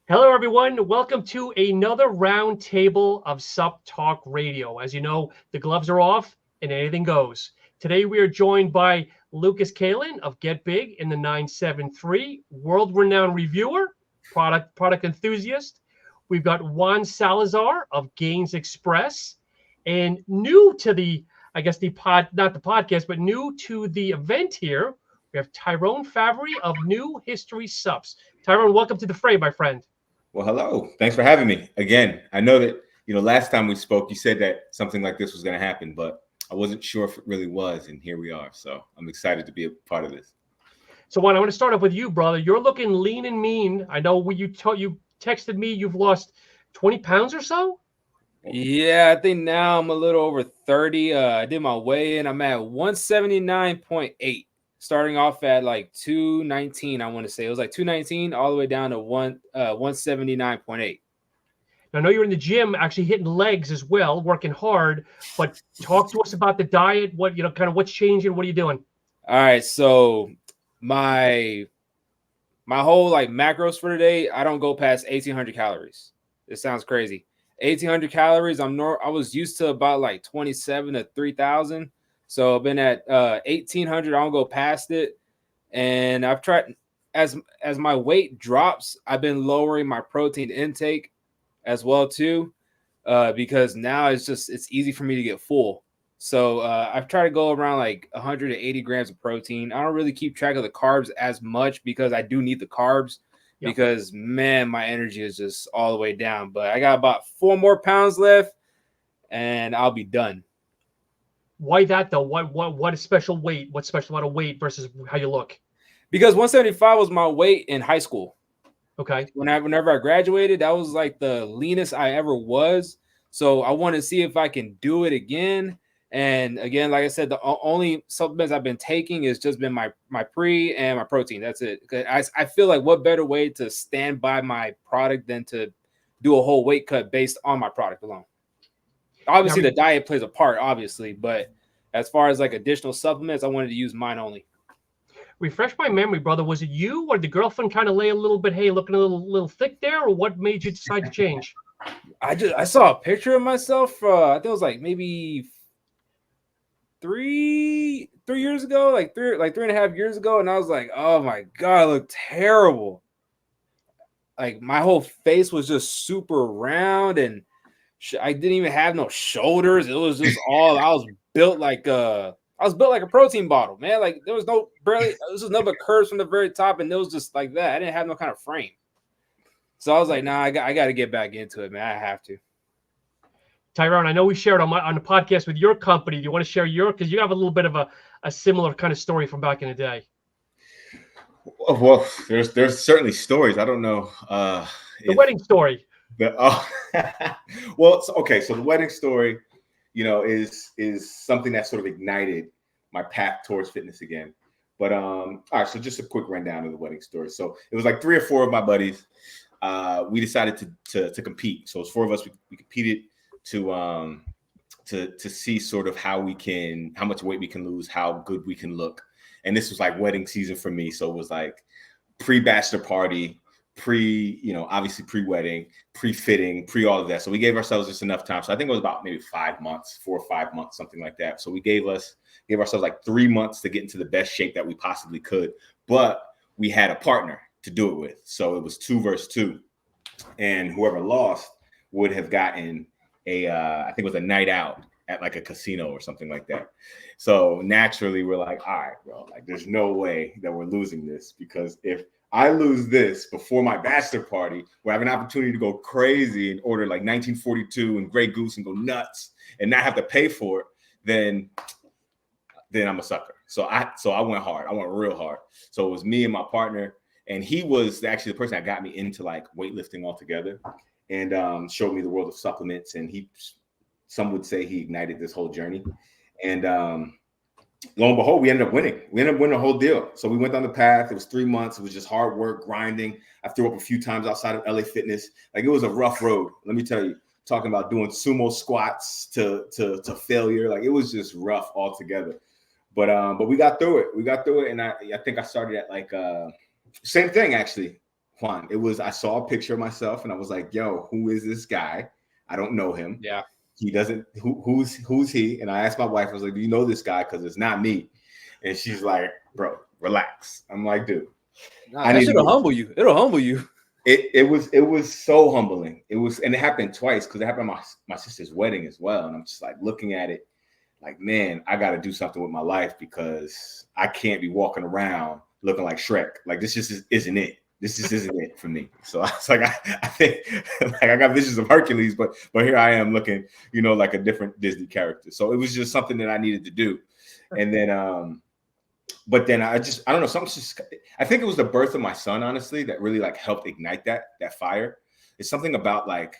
Hello, everyone. Welcome to another roundtable of SuppTalk Radio. As you know, the gloves are off and anything goes. Today, we are joined by Lucas Kalin of Get Big in the 973, world-renowned reviewer, product enthusiast. We've got Juan Salazar of GainzExpress, and new to the, not the podcast, but new to the event here, we have Tyrone Favre of new History Supps. Tyrone, welcome to the fray, my friend. Well, hello. Thanks for having me again. I know that, last time we spoke, you said that something like this was going to happen, but I wasn't sure if it really was. And here we are. So I'm excited to be a part of this. So Juan, I want to start off with you, brother. You're looking lean and mean. I know when you texted me, you've lost 20 pounds or so. Yeah, I think now I'm a little over 30. I did my weigh-in. I'm at 179.8. Starting off at like 219, I want to say. It was like 219 all the way down to 179.8. I know you're in the gym actually hitting legs as well, working hard, but talk to us about the diet. What, kind of what's changing? What are you doing? All right, so my whole like macros for today, I don't go past 1,800 calories. It sounds crazy. 1,800 calories. I was used to about like 27 to 3,000. So I've been at 1,800. I don't go past it. And I've tried, as my weight drops, I've been lowering my protein intake as well too, because now it's easy for me to get full. So I've tried to go around like 180 grams of protein. I don't really keep track of the carbs as much because I do need the carbs. Yep. Because man, my energy is just all the way down. But I got about 4 more pounds left and I'll be done. Why that though? What is special weight? What's special about a weight versus how you look? Because 175 was my weight in high school. Okay. Whenever I graduated, that was like the leanest I ever was. So I want to see if I can do it again. And again, like I said, the only supplements I've been taking has just been my pre and my protein. That's it. I feel like what better way to stand by my product than to do a whole weight cut based on my product alone. Obviously, the diet plays a part, obviously, but as far as like additional supplements, I wanted to use mine only. Refresh my memory, brother. Was it you or the girlfriend kind of lay a little bit, hey, looking a little thick there, or what made you decide to change? I saw a picture of myself. I think it was like maybe three years ago, like 3.5 years ago, and I was like, oh my god, I look terrible. Like my whole face was just super round and I didn't even have no shoulders. It was just all I was built like a protein bottle, man. Like there was this was nothing but curves from the very top, and it was just like that. I didn't have no kind of frame. So I was like, nah, I got to get back into it, man. I have to. Tyrone, I know we shared on the podcast with your company. Do you want to share because you have a little bit of a similar kind of story from back in the day? Well, there's certainly stories. I don't know. The wedding story. Well, okay. So the wedding story, is something that sort of ignited my path towards fitness again. But all right. So just a quick rundown of the wedding story. So it was like 3 or 4 of my buddies. We decided to compete. So it was 4 of us. We competed to see sort of how much weight we can lose, how good we can look. And this was like wedding season for me. So it was like pre-bachelor party, obviously pre-wedding, pre-fitting, all of that. So we gave ourselves just enough time. So I think it was about maybe 5 months, 4 or 5 months, something like that. So we gave ourselves like 3 months to get into the best shape that we possibly could. But we had a partner to do it with. So it was 2 versus 2. And whoever lost would have gotten I think it was a night out at like a casino or something like that. So naturally we're like, all right, bro, like there's no way that we're losing this, because if I lose this before my bachelor party, where I have an opportunity to go crazy and order like 1942 and Grey Goose and go nuts and not have to pay for it, then I'm a sucker. So I went hard. I went real hard. So it was me and my partner, and he was actually the person that got me into like weightlifting altogether, and showed me the world of supplements. And some would say he ignited this whole journey. And lo and behold, we ended up winning. We ended up winning the whole deal. So we went down the path. It was 3 months. It was just hard work, grinding. I threw up a few times outside of LA Fitness. Like it was a rough road. Let me tell you, talking about doing sumo squats to failure. Like it was just rough altogether. But we got through it. And I think I started at like same thing actually. Juan, I saw a picture of myself and I was like, yo, who is this guy? I don't know him. Yeah. He doesn't, who's he? And I asked my wife, I was like, do you know this guy? Because it's not me. And she's like, bro, relax. I'm like, dude. Nah, that shit'll humble you. It'll humble you. It was so humbling. And it happened twice because it happened at my sister's wedding as well. And I'm just like looking at it like, man, I got to do something with my life because I can't be walking around looking like Shrek. Like this just isn't it. This just isn't it for me. So I was like, I think like I got visions of Hercules, but here I am looking, like a different Disney character. So it was just something that I needed to do. And then, but then I don't know, something just, I think it was the birth of my son, honestly, that really like helped ignite that fire. It's something about like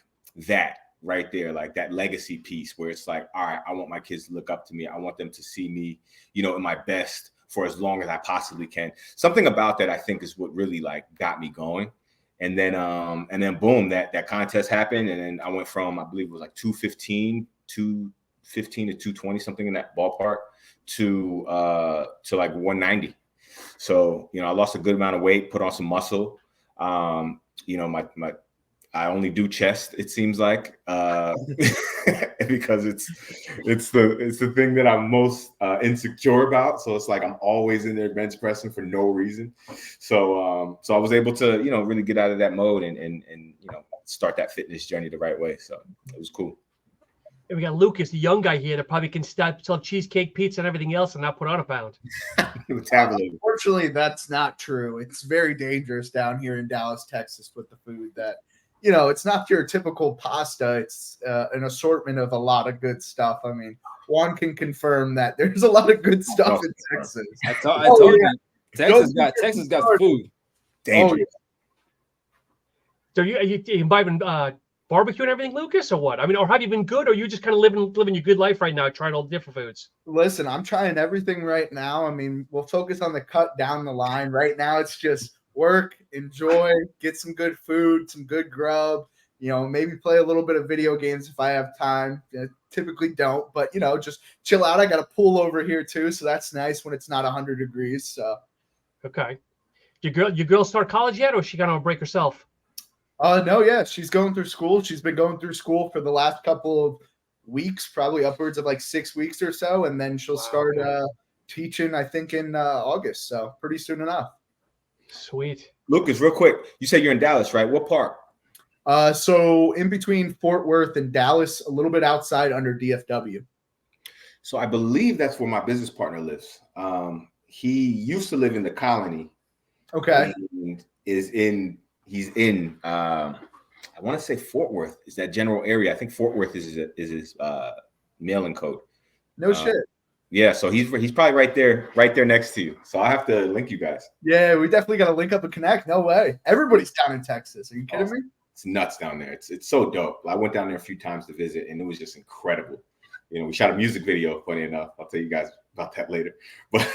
that right there, like that legacy piece where it's like, all right, I want my kids to look up to me. I want them to see me, in my best for as long as I possibly can. Something about that I think is what really like got me going. And then boom, that contest happened. And then I went from, I believe it was like 215 to 220, something in that ballpark to like 190. So, I lost a good amount of weight, put on some muscle. I only do chest, it seems like, because it's the thing that I'm most insecure about. So it's like I'm always in there bench pressing for no reason. So I was able to really get out of that mode and start that fitness journey the right way. So it was cool. And we got Lucas, the young guy here, that probably can sell cheesecake, pizza, and everything else, and not put on a pound. Unfortunately, that's not true. It's very dangerous down here in Dallas, Texas, with the food that. It's not your typical pasta. It's an assortment of a lot of good stuff. I mean, Juan can confirm that there's a lot of good stuff in Texas. I told you, Texas got food. Dangerous. So you imbibing barbecue and everything, Lucas, or what? I mean, or have you been good, or you just kind of living your good life right now, trying all the different foods? Listen, I'm trying everything right now. I mean, we'll focus on the cut down the line. Right now, it's just work, enjoy, get some good food, some good grub, maybe play a little bit of video games if I have time. Typically don't, but just chill out. I got a pool over here too, so that's nice when it's not 100 degrees. So okay. Your girl start college yet, or is she got on a break herself? No, yeah, she's going through school. She's been going through school for the last couple of weeks, probably upwards of like 6 weeks or so, and then she'll start teaching, I think, in August. So pretty soon enough. Sweet. Lucas, real quick, you said you're in Dallas, right? What part? So in between Fort Worth and Dallas, a little bit outside under DFW. So I believe that's where my business partner lives. He used to live in the Colony. Okay. He's in I want to say Fort Worth is that general area. I think Fort Worth is his mailing code. No shit. Yeah, so he's probably right there next to you. So I have to link you guys. Yeah, we definitely got to link up and connect. No way. Everybody's down in Texas. Are you kidding me? It's nuts down there. It's so dope. I went down there a few times to visit, and it was just incredible. We shot a music video, funny enough. I'll tell you guys about that later. But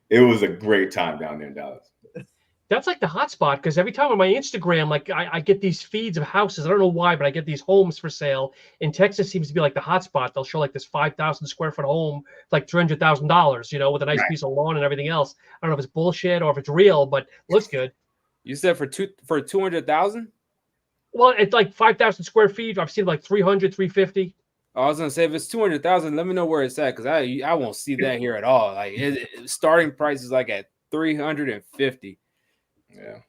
it was a great time down there in Dallas. That's like the hot spot, because every time on my Instagram, like I get these feeds of houses. I don't know why, but I get these homes for sale. And Texas seems to be like the hot spot. They'll show like this 5,000 square foot home, like $300,000, with a nice piece of lawn and everything else. I don't know if it's bullshit or if it's real, but it looks good. You said for 200,000? Well, it's like 5,000 square feet. I've seen like 300, 350. I was gonna say, if it's 200,000, let me know where it's at, because I won't see that here at all. Like starting price is like at 350. Yeah,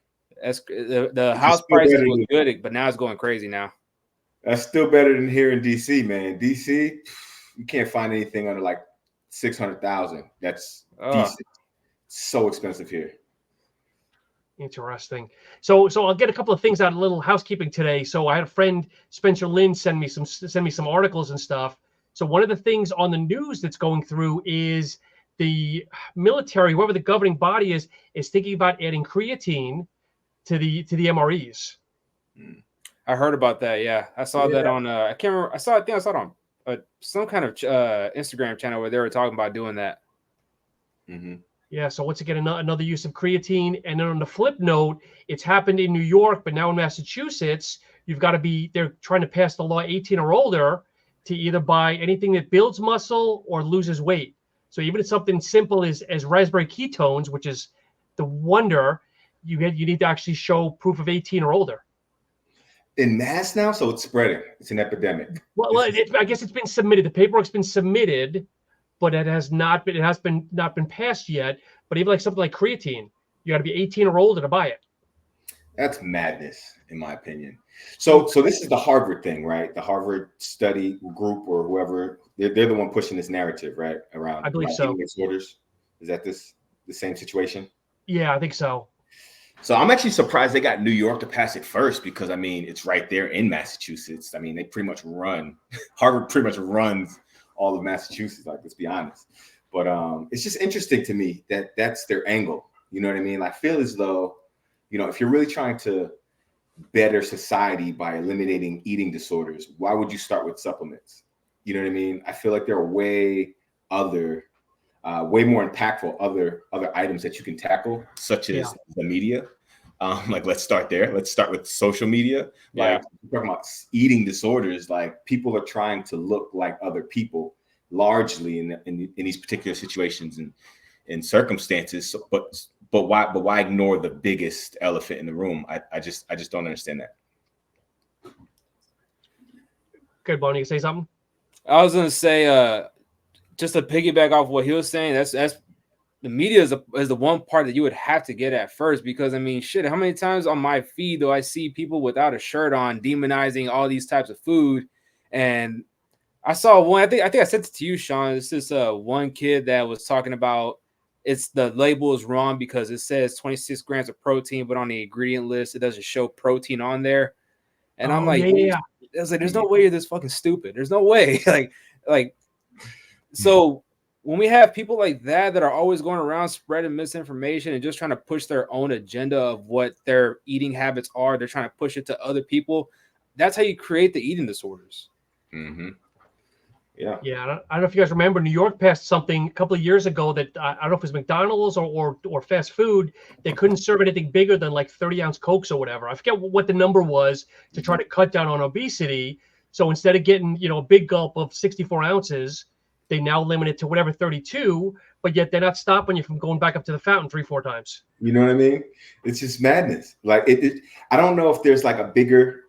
that's the house price was good, but now it's going crazy now. That's still better than here in DC, man. DC, you can't find anything under like 600,000. That's decent. So expensive here. Interesting. So I'll get a couple of things out of little housekeeping today. So I had a friend, Spencer Lynn, send me some articles and stuff. So one of the things on the news that's going through is the military, whoever the governing body is thinking about adding creatine to the MREs. I heard about that. Yeah, I saw that on. I can't remember. I think I saw it on some kind of Instagram channel where they were talking about doing that. Mm-hmm. Yeah. So once again, another use of creatine. And then on the flip note, it's happened in New York, but now in Massachusetts, they're trying to pass the law 18 or older to either buy anything that builds muscle or loses weight. So even if something simple as raspberry ketones, which is the wonder, you need to actually show proof of 18 or older. In mass now, so it's spreading. It's an epidemic. Well, I guess it's been submitted. The paperwork's been submitted, but it has not been passed yet. But even like something like creatine, you got to be 18 or older to buy it. That's madness, in my opinion. So this is the Harvard thing, right? The Harvard study group or whoever, they're the one pushing this narrative, right? Around, I believe so. eating disorders. Is that the same situation? Yeah, I think so. So I'm actually surprised they got New York to pass it first because, I mean, it's right there in Massachusetts. I mean, they pretty much Harvard pretty much runs all of Massachusetts, like, let's be honest. But it's just interesting to me that that's their angle. You know what I mean? I feel as though, you know, if you're really trying to better society by eliminating eating disorders, why would you start with supplements? You know what I mean? I feel like there are way more impactful other items that you can tackle, such as the media. Like, let's start there. Let's start with social media. Like, talking about eating disorders, like, people are trying to look like other people largely in these particular situations and circumstances. So, but why ignore the biggest elephant in the room? I just don't understand that. Good, Bonnie, you say something? I was gonna say, just to piggyback off what he was saying, that's the media is the one part that you would have to get at first, because I mean, shit, how many times on my feed do I see people without a shirt on demonizing all these types of food? And I saw one, I think I sent it to you, Sean. It's this one kid that was talking about the label is wrong because it says 26 grams of protein, but on the ingredient list it doesn't show protein on there. And I'm like, I was like, there's no way you're this fucking stupid. There's no way. like so when we have people like that are always going around spreading misinformation and just trying to push their own agenda of what their eating habits are, they're trying to push it to other people. That's how you create the eating disorders. Mm-hmm. Yeah. I don't know if you guys remember, New York passed something a couple of years ago that I don't know if it was McDonald's or fast food. They couldn't serve anything bigger than like 30-ounce Cokes or whatever. I forget what the number was to try to cut down on obesity. So instead of getting, you know, a big gulp of 64 ounces, they now limit it to whatever 32, but yet they're not stopping you from going back up to the fountain 3-4 times. You know what I mean? It's just madness. Like, I don't know if there's like a bigger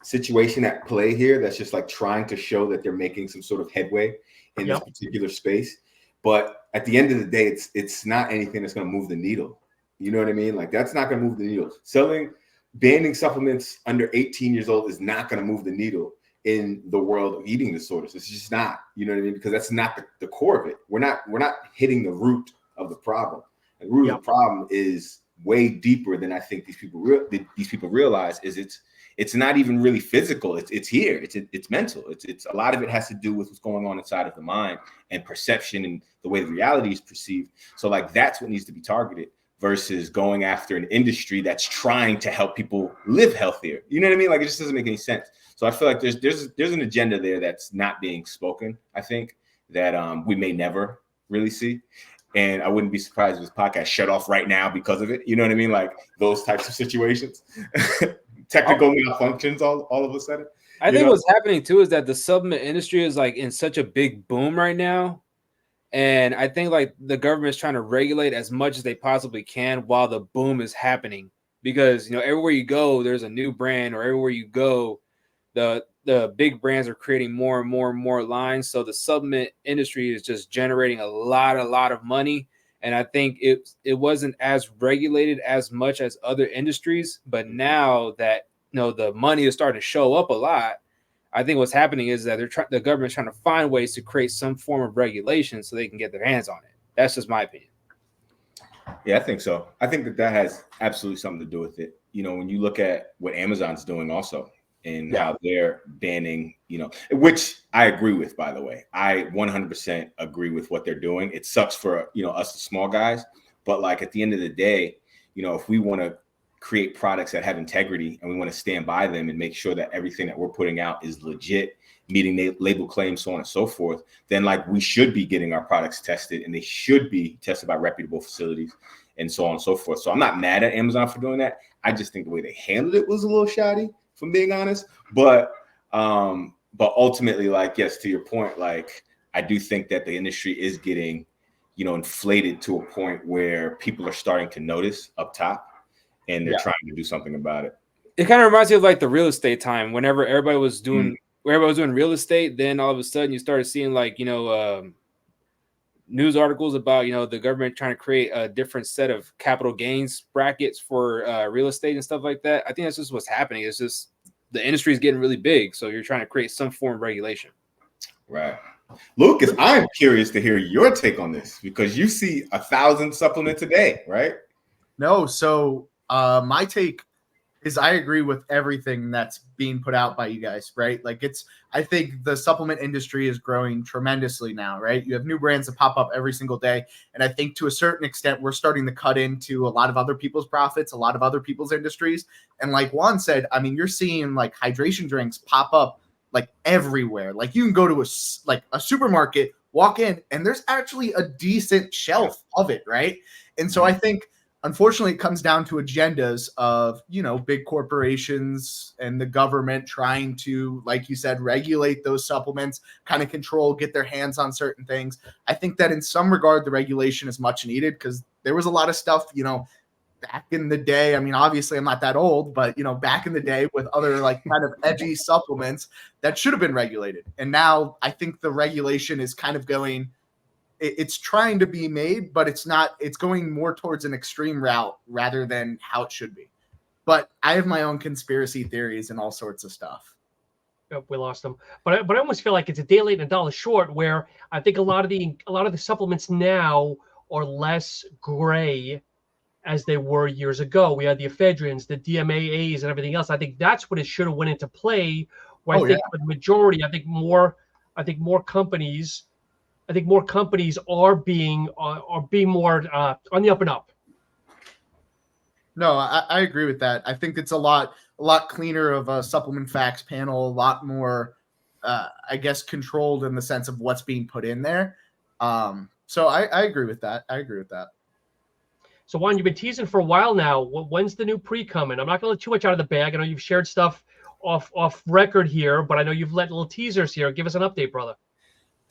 situation at play here that's just like trying to show that they're making some sort of headway in this particular space. But at the end of the day, it's not anything that's going to move the needle. You know what I mean? Like, that's not going to move the needle. Banning supplements under 18 years old is not going to move the needle in the world of eating disorders. It's just not, you know what I mean? Because that's not the core of it. We're not hitting the root of the problem. The root of the problem is way deeper than I think these people realize. It's not even really physical. It's here. It's mental. It's a lot of it has to do with what's going on inside of the mind and perception and the way the reality is perceived. So like, that's what needs to be targeted versus going after an industry that's trying to help people live healthier. You know what I mean? Like, it just doesn't make any sense. So I feel like there's an agenda there that's not being spoken, I think, that we may never really see. And I wouldn't be surprised if this podcast shut off right now because of it. You know what I mean? Like, those types of situations. Technical malfunctions all of a sudden. I think what's happening too is that the supplement industry is like in such a big boom right now. And I think like the government is trying to regulate as much as they possibly can while the boom is happening. Because, you know, everywhere you go, there's a new brand, or everywhere you go, the big brands are creating more and more and more lines. So the supplement industry is just generating a lot of money. And I think it wasn't as regulated as much as other industries. But now that, you know, the money is starting to show up a lot, I think what's happening is that the government's trying to find ways to create some form of regulation so they can get their hands on it. That's just my opinion. Yeah, I think so. I think that has absolutely something to do with it. You know, when you look at what Amazon's doing also, and how they're banning, you know, which I agree with, by the way. I 100% agree with what they're doing. It sucks for, you know, us the small guys, but like, at the end of the day, you know, if we want to create products that have integrity and we want to stand by them and make sure that everything that we're putting out is legit, meeting label claims, so on and so forth, then like, we should be getting our products tested, and they should be tested by reputable facilities and so on and so forth. So I'm not mad at Amazon for doing that. I just think the way they handled it was a little shoddy, if I'm being honest. But ultimately, like, yes, to your point, like, I do think that the industry is getting, you know, inflated to a point where people are starting to notice up top. and they're trying to do something about it. It kind of reminds me of like the real estate time. Whenever everybody was doing real estate, then all of a sudden you started seeing like, news articles about, the government trying to create a different set of capital gains brackets for real estate and stuff like that. I think that's just what's happening. It's just the industry is getting really big. So you're trying to create some form of regulation. Right. Lucas, I'm curious to hear your take on this because you see 1,000 supplements a day, right? No. So my take is I agree with everything that's being put out by you guys, right? Like I think the supplement industry is growing tremendously now, right? You have new brands that pop up every single day. And I think to a certain extent, we're starting to cut into a lot of other people's profits, a lot of other people's industries. And like Juan said, I mean, you're seeing like hydration drinks pop up like everywhere. Like you can go to a supermarket, walk in, and there's actually a decent shelf of it, right? And so I think, unfortunately, it comes down to agendas of, big corporations and the government trying to, like you said, regulate those supplements, kind of control, get their hands on certain things. I think that in some regard, the regulation is much needed because there was a lot of stuff, back in the day. I mean, obviously I'm not that old, but back in the day with other like kind of edgy supplements that should have been regulated. And now I think the regulation is kind of going, it's trying to be made, but it's not, it's going more towards an extreme route rather than how it should be. But I have my own conspiracy theories and all sorts of stuff. Oh, we lost them, but I almost feel like it's a day late and a dollar short. Where I think a lot of the supplements now are less gray as they were years ago. We had the ephedrins, the DMAAs, and everything else. I think that's what it should have went into play. Where I think for the majority, I think more companies are being more on the up and up. No, I agree with that. I think it's a lot cleaner of a supplement facts panel, a lot more, I guess, controlled in the sense of what's being put in there. So I agree with that. So Juan, you've been teasing for a while now. When's the new pre coming? I'm not going to let too much out of the bag. I know you've shared stuff off record here, but I know you've let little teasers here. Give us an update, brother.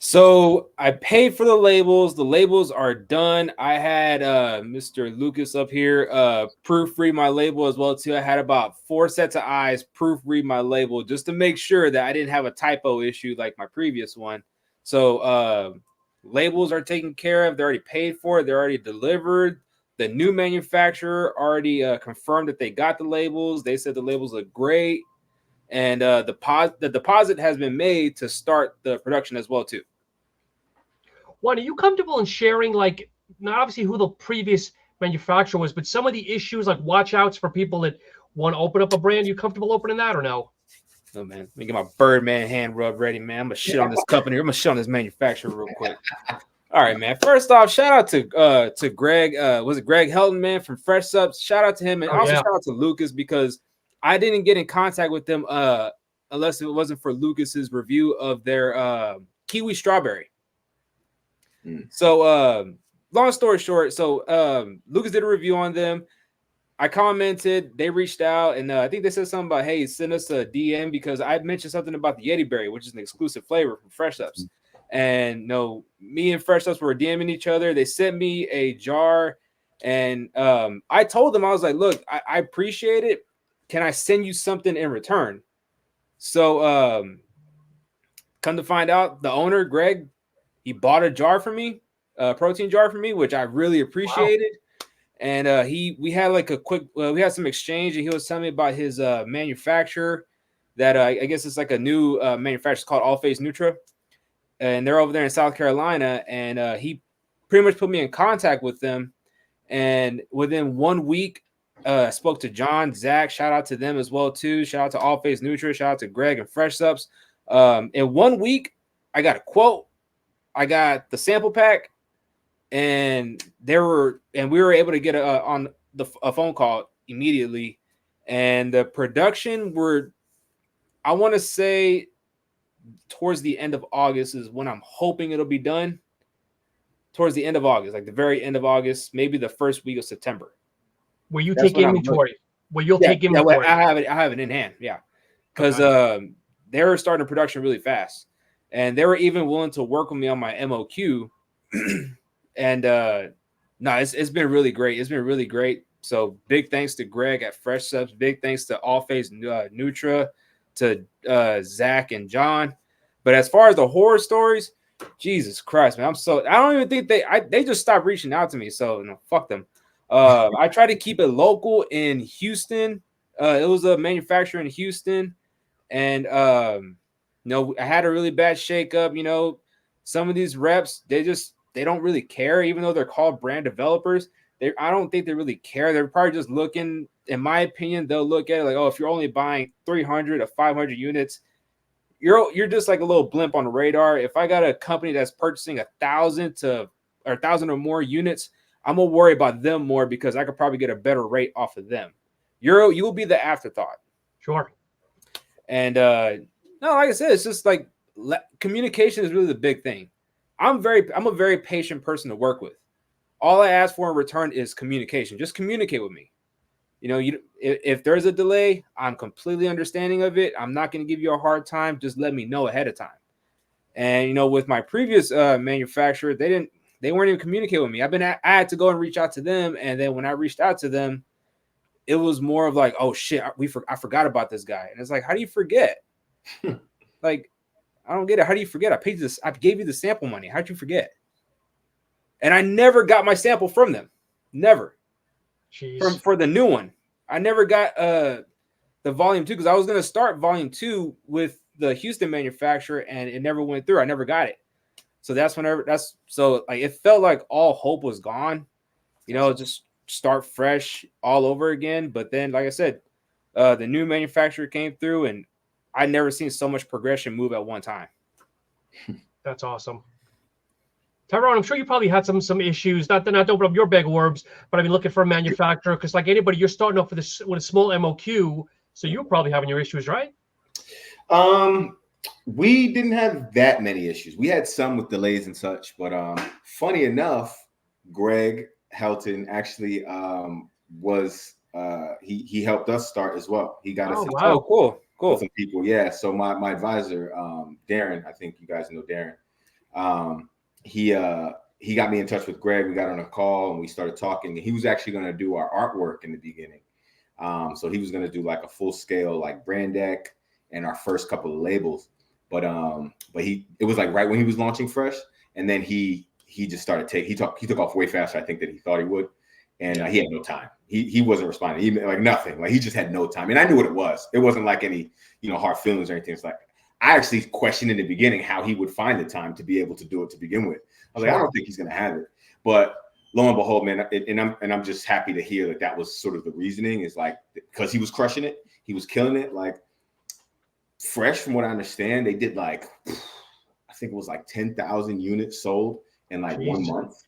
So I paid for the labels. The labels are done. I had Mr. Lucas up here proofread my label as well too. I had about 4 sets of eyes proofread my label just to make sure that I didn't have a typo issue like my previous one. So labels are taken care of. They're already paid for. They're already delivered. The new manufacturer already confirmed that they got the labels. They said the labels look great. And the deposit has been made to start the production as well too. Juan, are you comfortable in sharing, like, not obviously who the previous manufacturer was, but some of the issues, like watch outs for people that want to open up a brand? You comfortable opening that or no? Oh man, let me get my Birdman hand rub ready, man. I'm gonna shit on this company. I'm gonna shit on this manufacturer real quick. All right, man. First off, shout out to Greg. Was it Greg Helton, man, from Fresh Supps? Shout out to him, and shout out to Lucas because I didn't get in contact with them unless it wasn't for Lucas's review of their kiwi strawberry. So long story short, so Lucas did a review on them. I commented, they reached out, and I think they said something about, hey, send us a DM because I mentioned something about the Yeti Berry, which is an exclusive flavor from Fresh Supps. And no, me and Fresh Supps were DMing each other. They sent me a jar, and I told them, I was like, look, I appreciate it. Can I send you something in return? So come to find out, the owner, Greg, he bought a jar for me, a protein jar for me, which I really appreciated. Wow. And we had like we had some exchange, and he was telling me about his manufacturer that I guess it's like a new manufacturer. It's called All Face Nutra, and they're over there in South Carolina. And he pretty much put me in contact with them. And within 1 week, I spoke to John, Zach. Shout out to them as well too. Shout out to All Face Nutra. Shout out to Greg and Fresh Supps. In 1 week, I got a quote. I got the sample pack. And we were able to get on a phone call immediately, and the production I want to say towards the end of August is when I'm hoping it'll be done. Towards the end of August, like the very end of August, maybe the first week of September. Where you take inventory. Take inventory. I have it in hand. Yeah, because they were starting production really fast, and they were even willing to work with me on my MOQ. And no, it's been really great. It's been really great. So big thanks to Greg at Fresh Subs. Big thanks to All Face Nutra, to Zach and John. But as far as the horror stories, Jesus Christ, man, I don't even think they just stopped reaching out to me. So fuck them. I try to keep it local in Houston. It was a manufacturer in Houston, and I had a really bad shakeup. Some of these reps, they don't really care, even though they're called brand developers. I don't think they really care. They're probably just looking, in my opinion, they'll look at it like, oh, if you're only buying 300 or 500 units, you're just like a little blimp on the radar. If I got a company that's purchasing 1,000 or more units, I'm gonna worry about them more because I could probably get a better rate off of them. You'll be the afterthought. Sure. And no, like I said, it's just like communication is really the big thing. I'm a very patient person to work with. All I ask for in return is communication. Just communicate with me. If there's a delay, I'm completely understanding of it. I'm not going to give you a hard time. Just let me know ahead of time. And with my previous manufacturer, they weren't even communicating with me. I had to go and reach out to them, and then when I reached out to them, it was more of like, oh shit, I forgot about this guy. And it's like, how do you forget? Like, I don't get it. How do you forget? I gave you the sample money. How'd you forget? And I never got my sample from them. Never. For the new one. I never got the volume 2 because I was going to start volume 2 with the Houston manufacturer and it never went through. I never got it. So it felt like all hope was gone. Just start fresh all over again. But then, like I said, the new manufacturer came through and I never seen so much progression move at one time. That's awesome. Tyrone, I'm sure you probably had some issues, not to open up your bag of worms, but I mean, looking for a manufacturer, because like anybody, you're starting off with a small MOQ, so you're probably having your issues, right? We didn't have that many issues. We had some with delays and such, but funny enough, Greg Helton actually he helped us start as well. He got us. Oh, cool. Some people, yeah. So my advisor, Darren, I think you guys know Darren. He got me in touch with Greg. We got on a call and we started talking. And he was actually going to do our artwork in the beginning. So he was going to do like a full scale like brand deck and our first couple of labels. But it was like right when he was launching Fresh, and then he just started he took off way faster, I think, than he thought he would, and he had no time. He wasn't responding, even like nothing. Like he just had no time, and I knew what it was. It wasn't like any hard feelings or anything. It's like I actually questioned in the beginning how he would find the time to be able to do it to begin with. I was like, I don't think he's going to have it. But lo and behold, man, and I'm just happy to hear that was sort of the reasoning, is like because he was crushing it, he was killing it. Like Fresh, from what I understand, they did like I think it was like 10,000 units sold in like 1 month.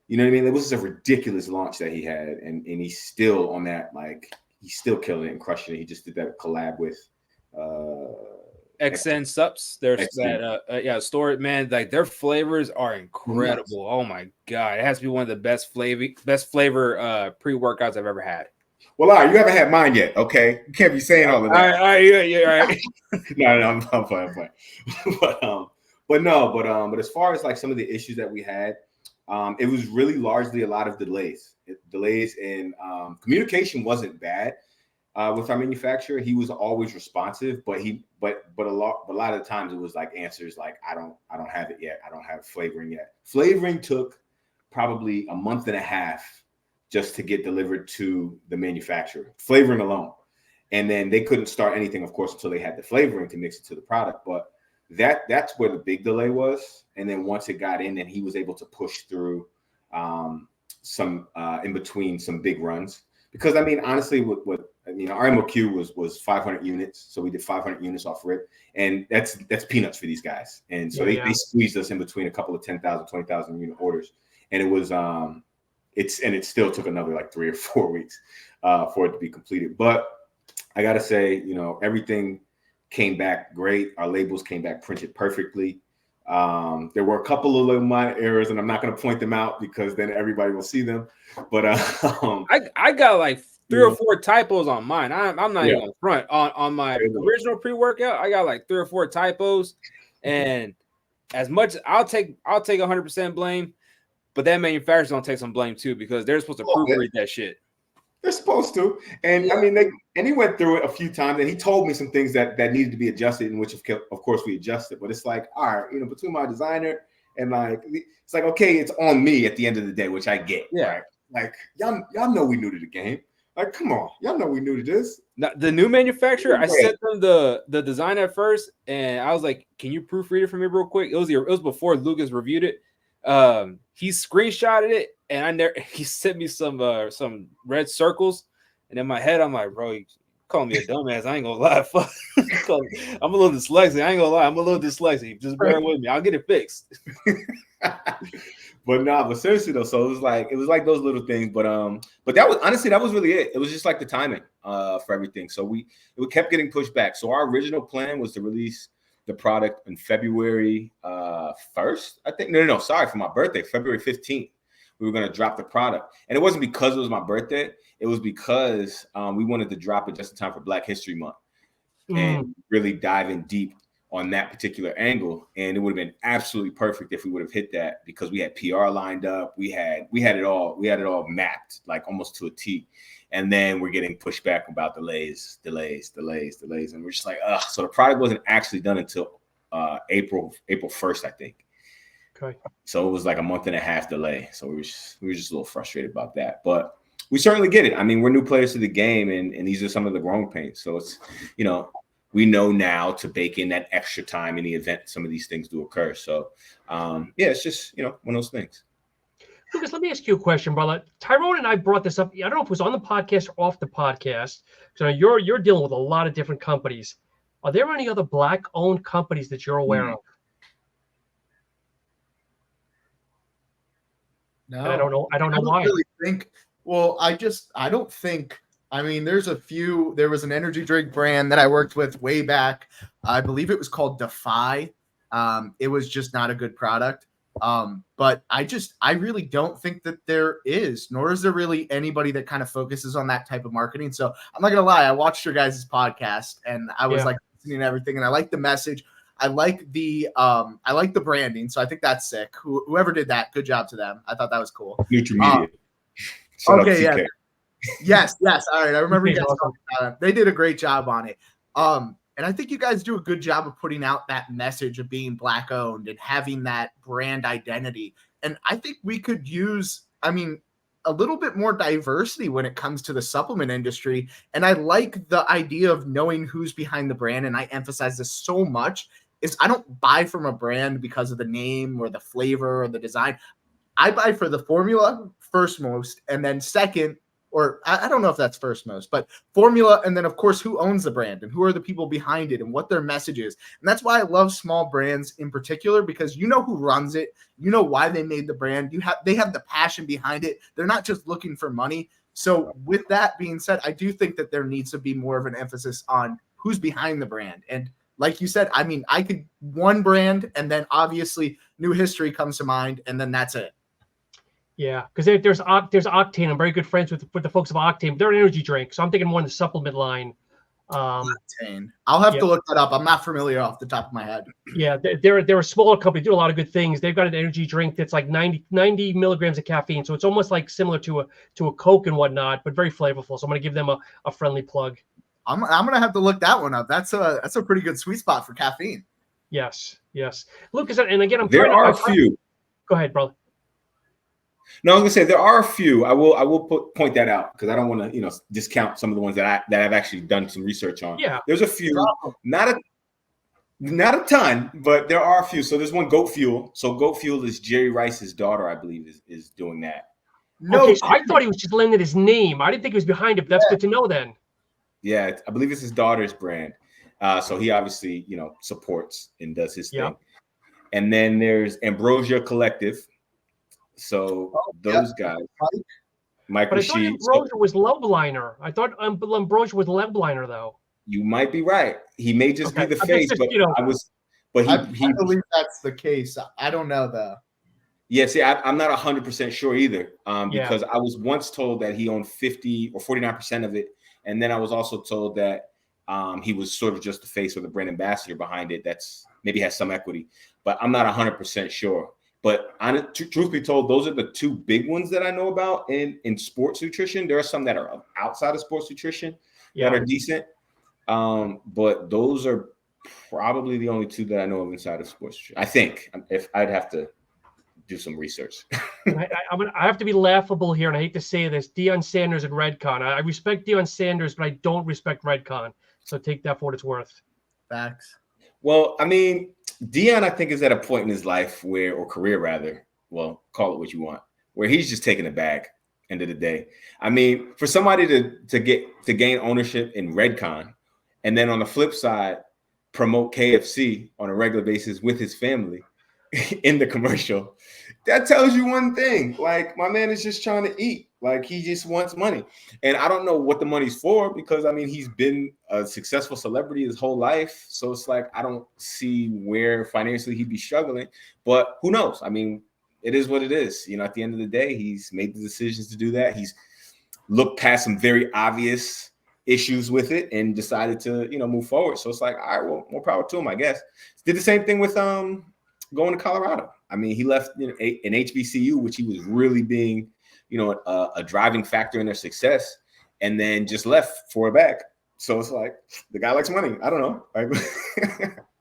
You know what I mean? It was a ridiculous launch that he had, and he's still on that. Like he's still killing it and crushing it. He just did that collab with XN Supps. There's that store, man. Like their flavors are incredible. Oh my god, it has to be one of the best flavor pre-workouts I've ever had. Well, all right, you haven't had mine yet, okay? You can't be saying all of that. All right, yeah, right. No, I'm fine. But as far as like some of the issues that we had, it was really largely a lot of delays. And communication wasn't bad. With our manufacturer, he was always responsive, but a lot of the times it was like answers like I don't have it yet. I don't have flavoring yet. Flavoring took probably a month and a half just to get delivered to the manufacturer. Flavoring alone, and then they couldn't start anything, of course, until they had the flavoring to mix it to the product. But that's where the big delay was. And then once it got in, then he was able to push through some in between some big runs. Because I mean, honestly, our MOQ was 500 units, so we did 500 units off rip, and that's peanuts for these guys. And so they squeezed us in between a couple of 10,000, 20,000 unit orders, and it was it still took another like 3 or 4 weeks for it to be completed. But I gotta say, everything came back great. Our labels came back printed perfectly. There were a couple of little minor errors, and I'm not going to point them out because then everybody will see them. But I got like 3 or 4 typos on mine. I'm not even on front on my original pre-workout. I got like 3 or 4 typos, and as much I'll take 100% blame, but that manufacturer's gonna take some blame too because they're supposed to proofread that shit. They're supposed to. And I mean, he went through it a few times, and he told me some things that needed to be adjusted, in which of course we adjusted. But it's like, all right, between my designer and like, it's like, okay, it's on me at the end of the day, which I get. Yeah. Right? Like y'all know we new to the game. Like, come on, y'all know we new to this. Now, the new manufacturer, I sent them the design at first, and I was like, "Can you proofread it for me real quick?" It was before Lucas reviewed it. He screenshotted it, and he sent me some red circles, and in my head, I'm like, "Bro, you calling me a dumbass? I ain't gonna lie. Fuck. I'm a little dyslexic. I ain't gonna lie. I'm a little dyslexic. Just bear with me. I'll get it fixed." But seriously though, so it was like those little things, but that was really it. It was just like the timing for everything. So we kept getting pushed back. So our original plan was to release the product in February 1st, I think. No, sorry, for my birthday, February 15th. We were gonna drop the product, and it wasn't because it was my birthday. It was because we wanted to drop it just in time for Black History Month and really dive in deep on that particular angle. And it would have been absolutely perfect if we would have hit that, because we had PR lined up. We had it all mapped, like almost to a T. And then we're getting pushed back about delays. And we're just like, ugh. So the product wasn't actually done until April 1st, I think. Okay. So it was like a month and a half delay. So we were just a little frustrated about that. But we certainly get it. I mean, we're new players to the game, and these are some of the growing pains. So it's, we know now to bake in that extra time in the event some of these things do occur. So, it's just, one of those things. Lucas, let me ask you a question, brother. Tyrone and I brought this up. I don't know if it was on the podcast or off the podcast. So you're dealing with a lot of different companies. Are there any other Black-owned companies that you're aware of? No, and I don't know why. Really I don't think. I mean, there's a few. There was an energy drink brand that I worked with way back. I believe it was called Defy. It was just not a good product. But I really don't think that there is, nor is there really anybody that kind of focuses on that type of marketing. So I'm not gonna lie, I watched your guys' podcast and I was like listening to everything, and I like the message. I like the branding. So I think that's sick. Whoever did that, good job to them. I thought that was cool. Nutrimedia. Okay, yeah. Yes. All right. I remember you guys talking about it. They did a great job on it. And I think you guys do a good job of putting out that message of being Black owned and having that brand identity. And I think we could use, a little bit more diversity when it comes to the supplement industry. And I like the idea of knowing who's behind the brand. And I emphasize this so much, is I don't buy from a brand because of the name or the flavor or the design. I buy for the formula first most, and then second, or I don't know if that's first most, but formula, and then of course who owns the brand and who are the people behind it and what their message is. And that's why I love small brands in particular, because you know who runs it, you know why they made the brand, they have the passion behind it. They're not just looking for money. So with that being said, I do think that there needs to be more of an emphasis on who's behind the brand. And like you said, I could one brand, and then obviously New History comes to mind, and then that's it. Yeah, because there's Octane. I'm very good friends with the folks of Octane. They're an energy drink, so I'm thinking more in the supplement line. Octane. I'll have to look that up. I'm not familiar off the top of my head. Yeah, they're a smaller company, do a lot of good things. They've got an energy drink that's like 90 milligrams of caffeine, so it's almost like similar to a Coke and whatnot, but very flavorful. So I'm gonna give them a friendly plug. I'm gonna have to look that one up. That's a pretty good sweet spot for caffeine. Yes. Lucas, and again, There are a few. Go ahead, brother. No, I was gonna say there are a few. I will point that out, because I don't want to discount some of the ones that I've actually done some research on. Yeah, there's a few, not a ton, but there are a few. So there's one, Goat Fuel. So Goat Fuel is Jerry Rice's daughter, I believe, is doing that. No, okay, so I thought he was just lending his name. I didn't think he was behind it, but that's good to know then. Yeah, I believe it's his daughter's brand. So he obviously supports and does his thing. And then there's Ambrosia Collective. So those guys, Mike But I thought Ambrosia was Loveliner. I thought Ambrosia was Loveliner, though. You might be right. He may just be the face, but I believe that's the case. I don't know though. Yeah, see, I'm not 100% sure either, because I was once told that he owned 50 or 49% of it, and then I was also told that he was sort of just the face or the brand ambassador behind it. That's maybe has some equity, but I'm not 100% sure. But truth be told, those are the two big ones that I know about in sports nutrition. There are some that are outside of sports nutrition that are decent. But those are probably the only two that I know of inside of sports nutrition. I think, if I'd have to do some research. I have to be laughable here, and I hate to say this. Deion Sanders and Redcon. I respect Deion Sanders, but I don't respect Redcon. So take that for what it's worth. Facts. Well, I mean, Deion, I think, is at a point in his life or career rather, well, call it what you want, where he's just taking a bag. End of the day. I mean, for somebody to gain ownership in Redcon, and then on the flip side, promote KFC on a regular basis with his family in the commercial, that tells you one thing. Like, my man is just trying to eat. Like, he just wants money. And I don't know what the money's for, because I mean, he's been a successful celebrity his whole life. So it's like, I don't see where financially he'd be struggling, but who knows? I mean, it is what it is. You know, at the end of the day, he's made the decisions to do that. He's looked past some very obvious issues with it and decided to, move forward. So it's like, all right, well, more power to him, I guess. Did the same thing with going to Colorado. I mean, he left an HBCU, which he was really being, a driving factor in their success, and then just left for a bag. So it's like, the guy likes money. I don't know.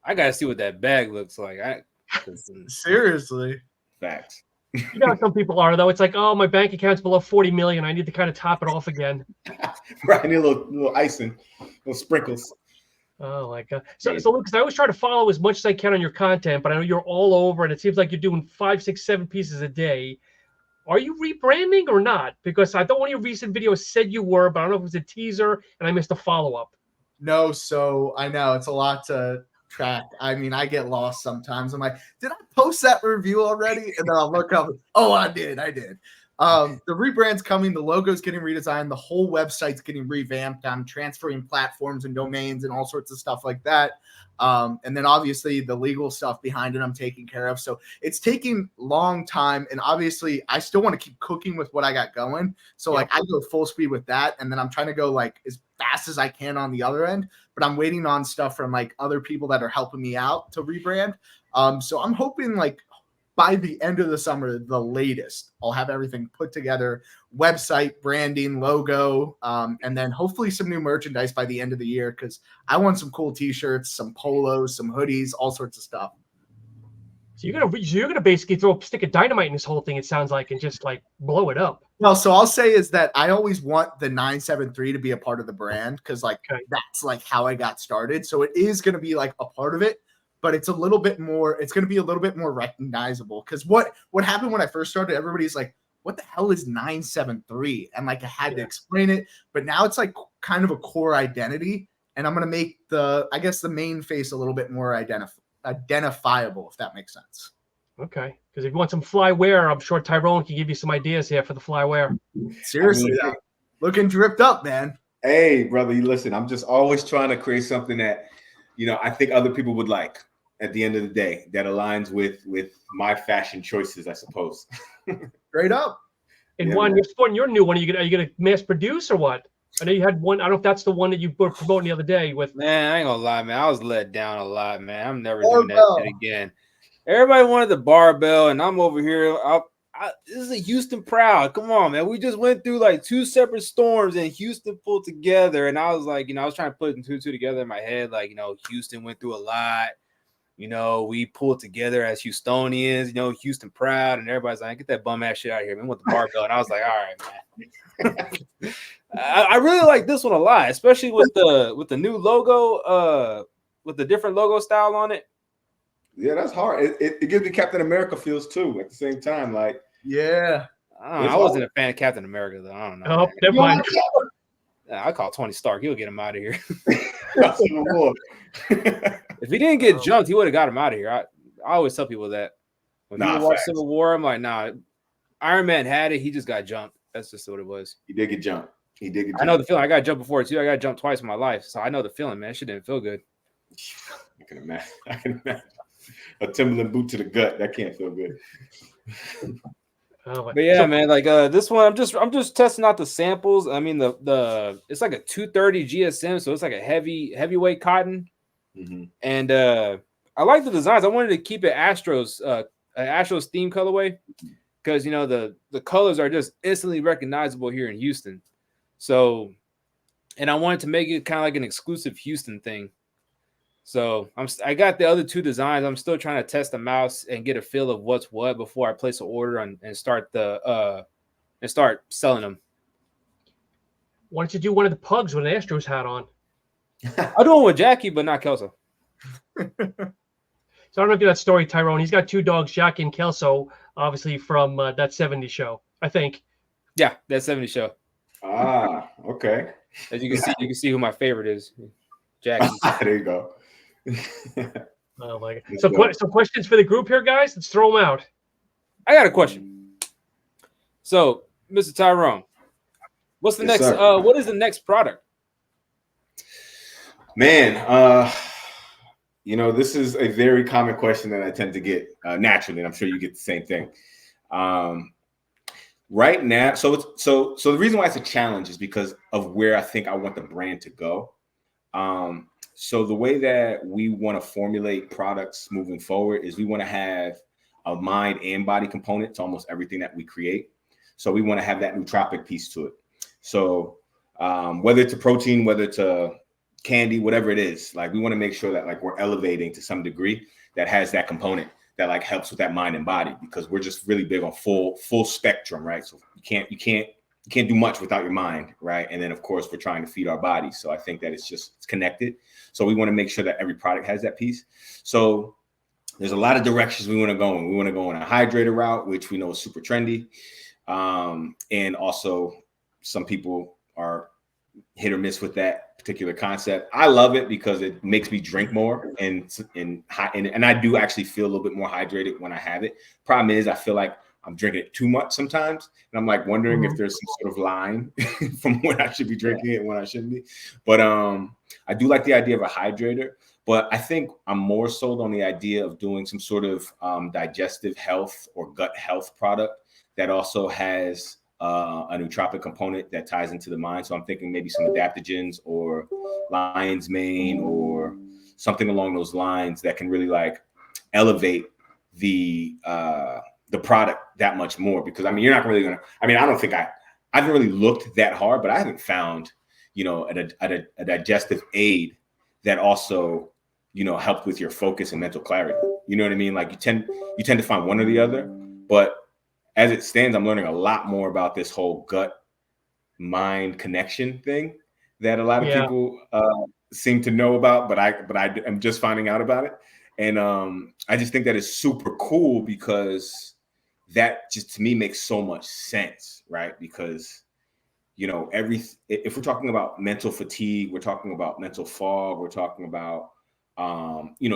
I gotta see what that bag looks like. Seriously. Facts. You know how some people are, though. It's like, oh, my bank account's below 40 million. I need to kind of top it off again. Right, I need a little icing, little sprinkles. Oh my God. So Lucas, I always try to follow as much as I can on your content, but I know you're all over, and it seems like you're doing 5, 6, 7 pieces a day. Are you rebranding or not? Because I thought one of your recent videos said you were, but I don't know if it was a teaser and I missed a follow-up. No, so I know it's a lot to track. I mean, I get lost sometimes. I'm like, did I post that review already? And then I'll look up. Oh, I did. The rebrand's coming. The logo's getting redesigned. The whole website's getting revamped. I'm transferring platforms and domains and all sorts of stuff like that. And then obviously the legal stuff behind it I'm taking care of. So it's taking long time. And obviously I still want to keep cooking with what I got going. So like I go full speed with that. And then I'm trying to go like as fast as I can on the other end. But I'm waiting on stuff from like other people that are helping me out to rebrand. So I'm hoping like by the end of the summer, the latest, I'll have everything put together, website, branding, logo, and then hopefully some new merchandise by the end of the year, because I want some cool t-shirts, some polos, some hoodies, all sorts of stuff. So you're gonna basically throw a stick of dynamite in this whole thing, it sounds like, and just like blow it up. Well, so I'll say is that I always want the 973 to be a part of the brand, because like that's like how I got started. So it is going to be like a part of it. But it's going to be a little bit more recognizable, because what happened when I first started, everybody's like, what the hell is 973? And like I had to explain it, but now it's like kind of a core identity, and I'm going to make the main face a little bit more identifiable, if that makes sense. Okay, because if you want some fly wear, I'm sure Tyrone can give you some ideas here for the fly wear. Seriously, looking dripped up, man. Hey, brother, listen, I'm just always trying to create something that, I think other people would like at the end of the day, that aligns with my fashion choices, I suppose. Straight up. And Juan, you're sporting your new one. Are you gonna mass produce or what? I know you had one. I don't know if that's the one that you were promoting the other day with. Man, I ain't gonna lie, man. I was let down a lot, man. I'm never doing that shit again. Everybody wanted the barbell, and I'm over here. This is a Houston proud. Come on, man. We just went through like 2 separate storms, and Houston pulled together. And I was like, I was trying to put 2 and 2 together in my head. Like, Houston went through a lot. We pulled together as Houstonians, Houston proud. And everybody's like, get that bum ass shit out of here, man, with the barbell. And I was like, all right, man. I really like this one a lot, especially with the new logo, with the different logo style on it. Yeah, that's hard. It gives me Captain America feels too at the same time. Like, yeah. I wasn't a fan of Captain America, though. I don't know. Oh, never mind. I call Tony Stark. He'll get him out of here. If he didn't get jumped, he would have got him out of here. I always tell people that. When people watch Civil War, I'm like, nah, Iron Man had it. He just got jumped. That's just what it was. He did get jumped. I know the feeling. I got jumped before, too. I got jumped twice in my life. So I know the feeling, man. Shit didn't feel good. I can imagine. A Timberland boot to the gut. That can't feel good. But yeah, man, like this one, I'm just testing out the samples. I mean, the it's like a 230 GSM, so it's like a heavyweight cotton. Mm-hmm. And I like the designs. I wanted to keep it Astros actual steam colorway, because you know the colors are just instantly recognizable here in Houston. So, and I wanted to make it kind of like an exclusive Houston thing. So I got the other two designs. I'm still trying to test them out and get a feel of what's what before I place an order and start selling them. Why don't you do one of the pugs with an Astros hat on? I'll do one with Jackie, but not Kelso. So I don't know if you know that story, Tyrone. He's got two dogs, Jackie and Kelso, obviously from that 70s show, I think. Yeah, that 70s show. Ah, okay. As you can see who my favorite is, Jackie. There you go. Oh my God. So questions for the group here, guys. Let's throw them out. I got a question. So, Mr. Tyrone, what's the Yes, next? sir. What is the next product? Man, this is a very common question that I tend to get naturally, and I'm sure you get the same thing. Right now, so the reason why it's a challenge is because of where I think I want the brand to go. So the way that we want to formulate products moving forward is we want to have a mind and body component to almost everything that we create. So we want to have that nootropic piece to it. So whether it's a protein, whether it's a candy, whatever it is, like we want to make sure that like we're elevating to some degree that has that component that like helps with that mind and body, because we're just really big on full spectrum, right? So you can't do much without your mind, right? And then of course we're trying to feed our body. So I think that it's connected. So we want to make sure that every product has that piece. So there's a lot of directions we want to go in. We want to go in a hydrator route, which we know is super trendy. And also some people are hit or miss with that particular concept. I love it because it makes me drink more and I do actually feel a little bit more hydrated when I have it. Problem is I feel like I'm drinking it too much sometimes. And I'm like wondering if there's some sort of line from when I should be drinking it and when I shouldn't be. But I do like the idea of a hydrator, but I think I'm more sold on the idea of doing some sort of digestive health or gut health product that also has a nootropic component that ties into the mind. So I'm thinking maybe some adaptogens or lion's mane or something along those lines that can really like elevate the product that much more, because I mean, you're not really gonna, I mean, I don't think I haven't really looked that hard, but I haven't found, a digestive aid that also, helped with your focus and mental clarity. You know what I mean? Like you tend to find one or the other, but as it stands, I'm learning a lot more about this whole gut mind connection thing that a lot of people seem to know about, but I am just finding out about it. And I just think that is super cool because that just to me makes so much sense, right? Because, if we're talking about mental fatigue, we're talking about mental fog, we're talking about,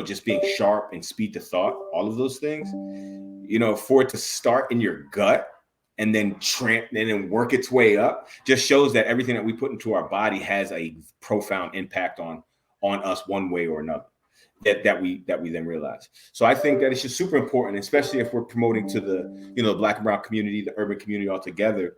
just being sharp and speed to thought, all of those things, for it to start in your gut and then work its way up just shows that everything that we put into our body has a profound impact on us one way or another. That we then realize. So I think that it's just super important, especially if we're promoting to the Black and brown community, the urban community altogether.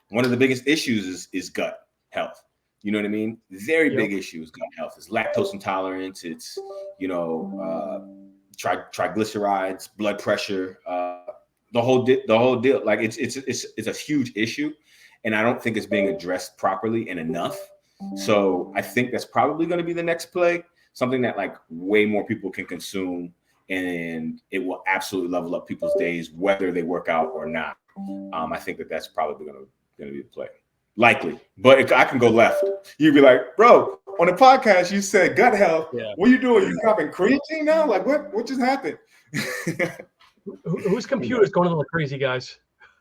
One of the biggest issues is gut health. You know what I mean? Very big issue is gut health. It's lactose intolerance. It's triglycerides, blood pressure, the whole deal. Like it's a huge issue, and I don't think it's being addressed properly and enough. So I think that's probably going to be the next play. Something that like way more people can consume, and it will absolutely level up people's days, whether they work out or not. I think that's probably going to be the play, likely. But I can go left. You'd be like, bro, on the podcast you said gut health. Yeah. What are you doing? You dropping creatine now? Like what just happened? Whose computer is going a little crazy, guys?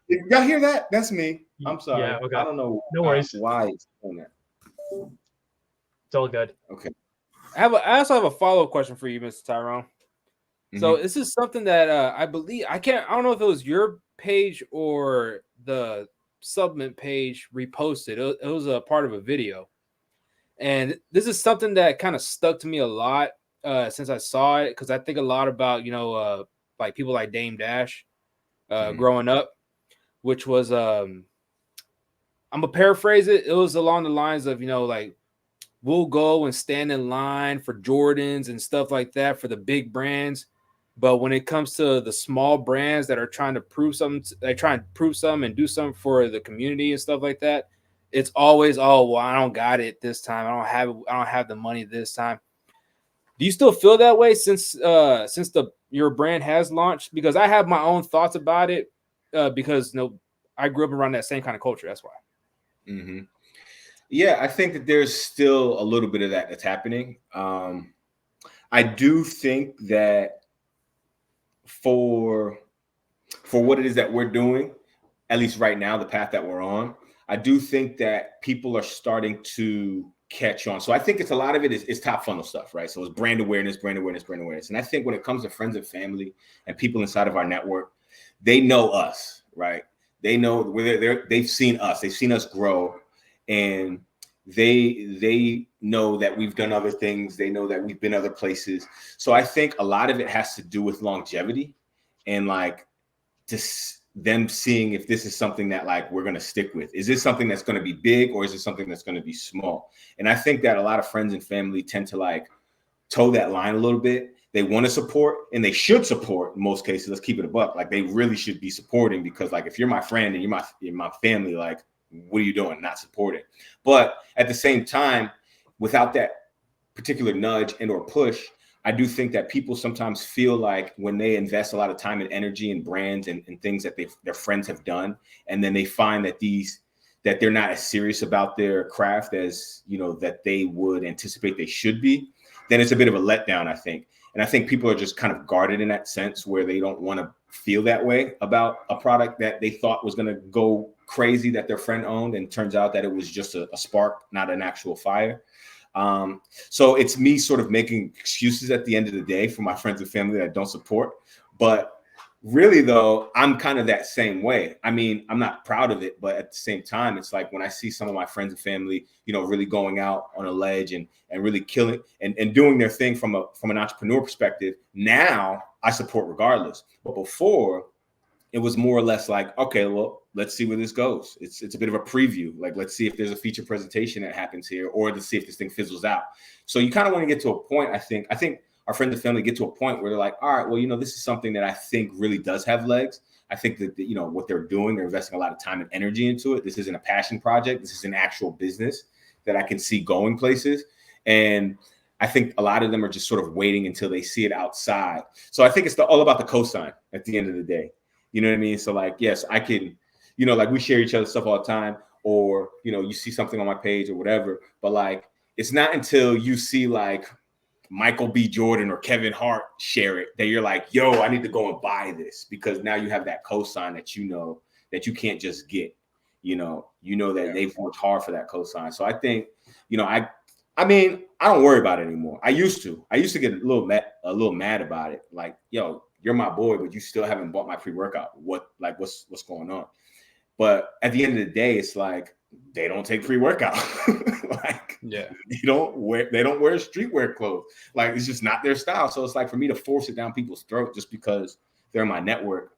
Y'all hear that? That's me. I'm sorry. Yeah, okay. I don't know. No worries. Why it's doing that. It's all good. Okay. I also have a follow-up question for you, Mr. Tyrone. Mm-hmm. So this is something that I believe I don't know if it was your page or the Submit page reposted. It was a part of a video, and this is something that kind of stuck to me a lot since I saw it, because I think a lot about like people like Dame Dash growing up, which was I'm gonna paraphrase it. It was along the lines of like, we'll go and stand in line for Jordans and stuff like that for the big brands, But when it comes to the small brands that are trying to prove something, they try and prove something and do something for the community and stuff like that, it's always, oh, well, I don't got it this time. I don't have the money this time. Do you still feel that way since your brand has launched? Because I have my own thoughts about it because I grew up around that same kind of culture. That's why. Mm-hmm. Yeah, I think that there's still a little bit of that that's happening. I do think that for what it is that we're doing, at least right now, the path that we're on, I do think that people are starting to catch on. So I think it's a lot of it is top funnel stuff, right? So it's brand awareness. And I think when it comes to friends and family and people inside of our network, they know us, right? They know they've seen us. They've seen us grow, and they know that we've done other things. They know that we've been other places. So I think a lot of it has to do with longevity and like just them seeing if this is something that like we're going to stick with. Is this something that's going to be big, or is it something that's going to be small? And I think that a lot of friends and family tend to like toe that line a little bit. They want to support, and they should support in most cases. Let's keep it a buck. Like they really should be supporting, because like if you're my friend and you're my family, like what are you doing? Not supporting. But at the same time, without that particular nudge and or push, I do think that people sometimes feel like when they invest a lot of time and energy in brands and things that their friends have done, and then they find that that they're not as serious about their craft as, that they would anticipate they should be, then it's a bit of a letdown, I think. And I think people are just kind of guarded in that sense, where they don't want to feel that way about a product that they thought was going to go crazy that their friend owned, and turns out that it was just a spark, not an actual fire. So it's me sort of making excuses at the end of the day for my friends and family that I don't support. But really, though, I'm kind of that same way. I mean, I'm not proud of it, but at the same time, it's like when I see some of my friends and family, really going out on a ledge and really killing and doing their thing from an entrepreneur perspective, now I support regardless. But before, it was more or less like, okay, well, let's see where this goes. It's a bit of a preview. Like, let's see if there's a feature presentation that happens here, or to see if this thing fizzles out. So you kind of want to get to a point. I think our friends and family get to a point where they're like, all right, well, this is something that I think really does have legs. I think that, what they're doing, they're investing a lot of time and energy into it. This isn't a passion project. This is an actual business that I can see going places. And I think a lot of them are just sort of waiting until they see it outside. So I think it's all about the cosign at the end of the day. You know what I mean? So like, yes, I can, like we share each other's stuff all the time, or, you see something on my page or whatever, but like, it's not until you see like Michael B. Jordan or Kevin Hart share it that you're like, yo, I need to go and buy this, because now you have that cosign that, that you can't just get, that they've worked hard for that cosign. So I think, I mean, I don't worry about it anymore. I used to get a little mad about it. Like, yo, you're my boy, but you still haven't bought my pre-workout. What's going on? But at the end of the day, it's like they don't take pre-workout. Like, yeah, they don't wear streetwear clothes. Like, it's just not their style. So it's like, for me to force it down people's throat just because they're in my network,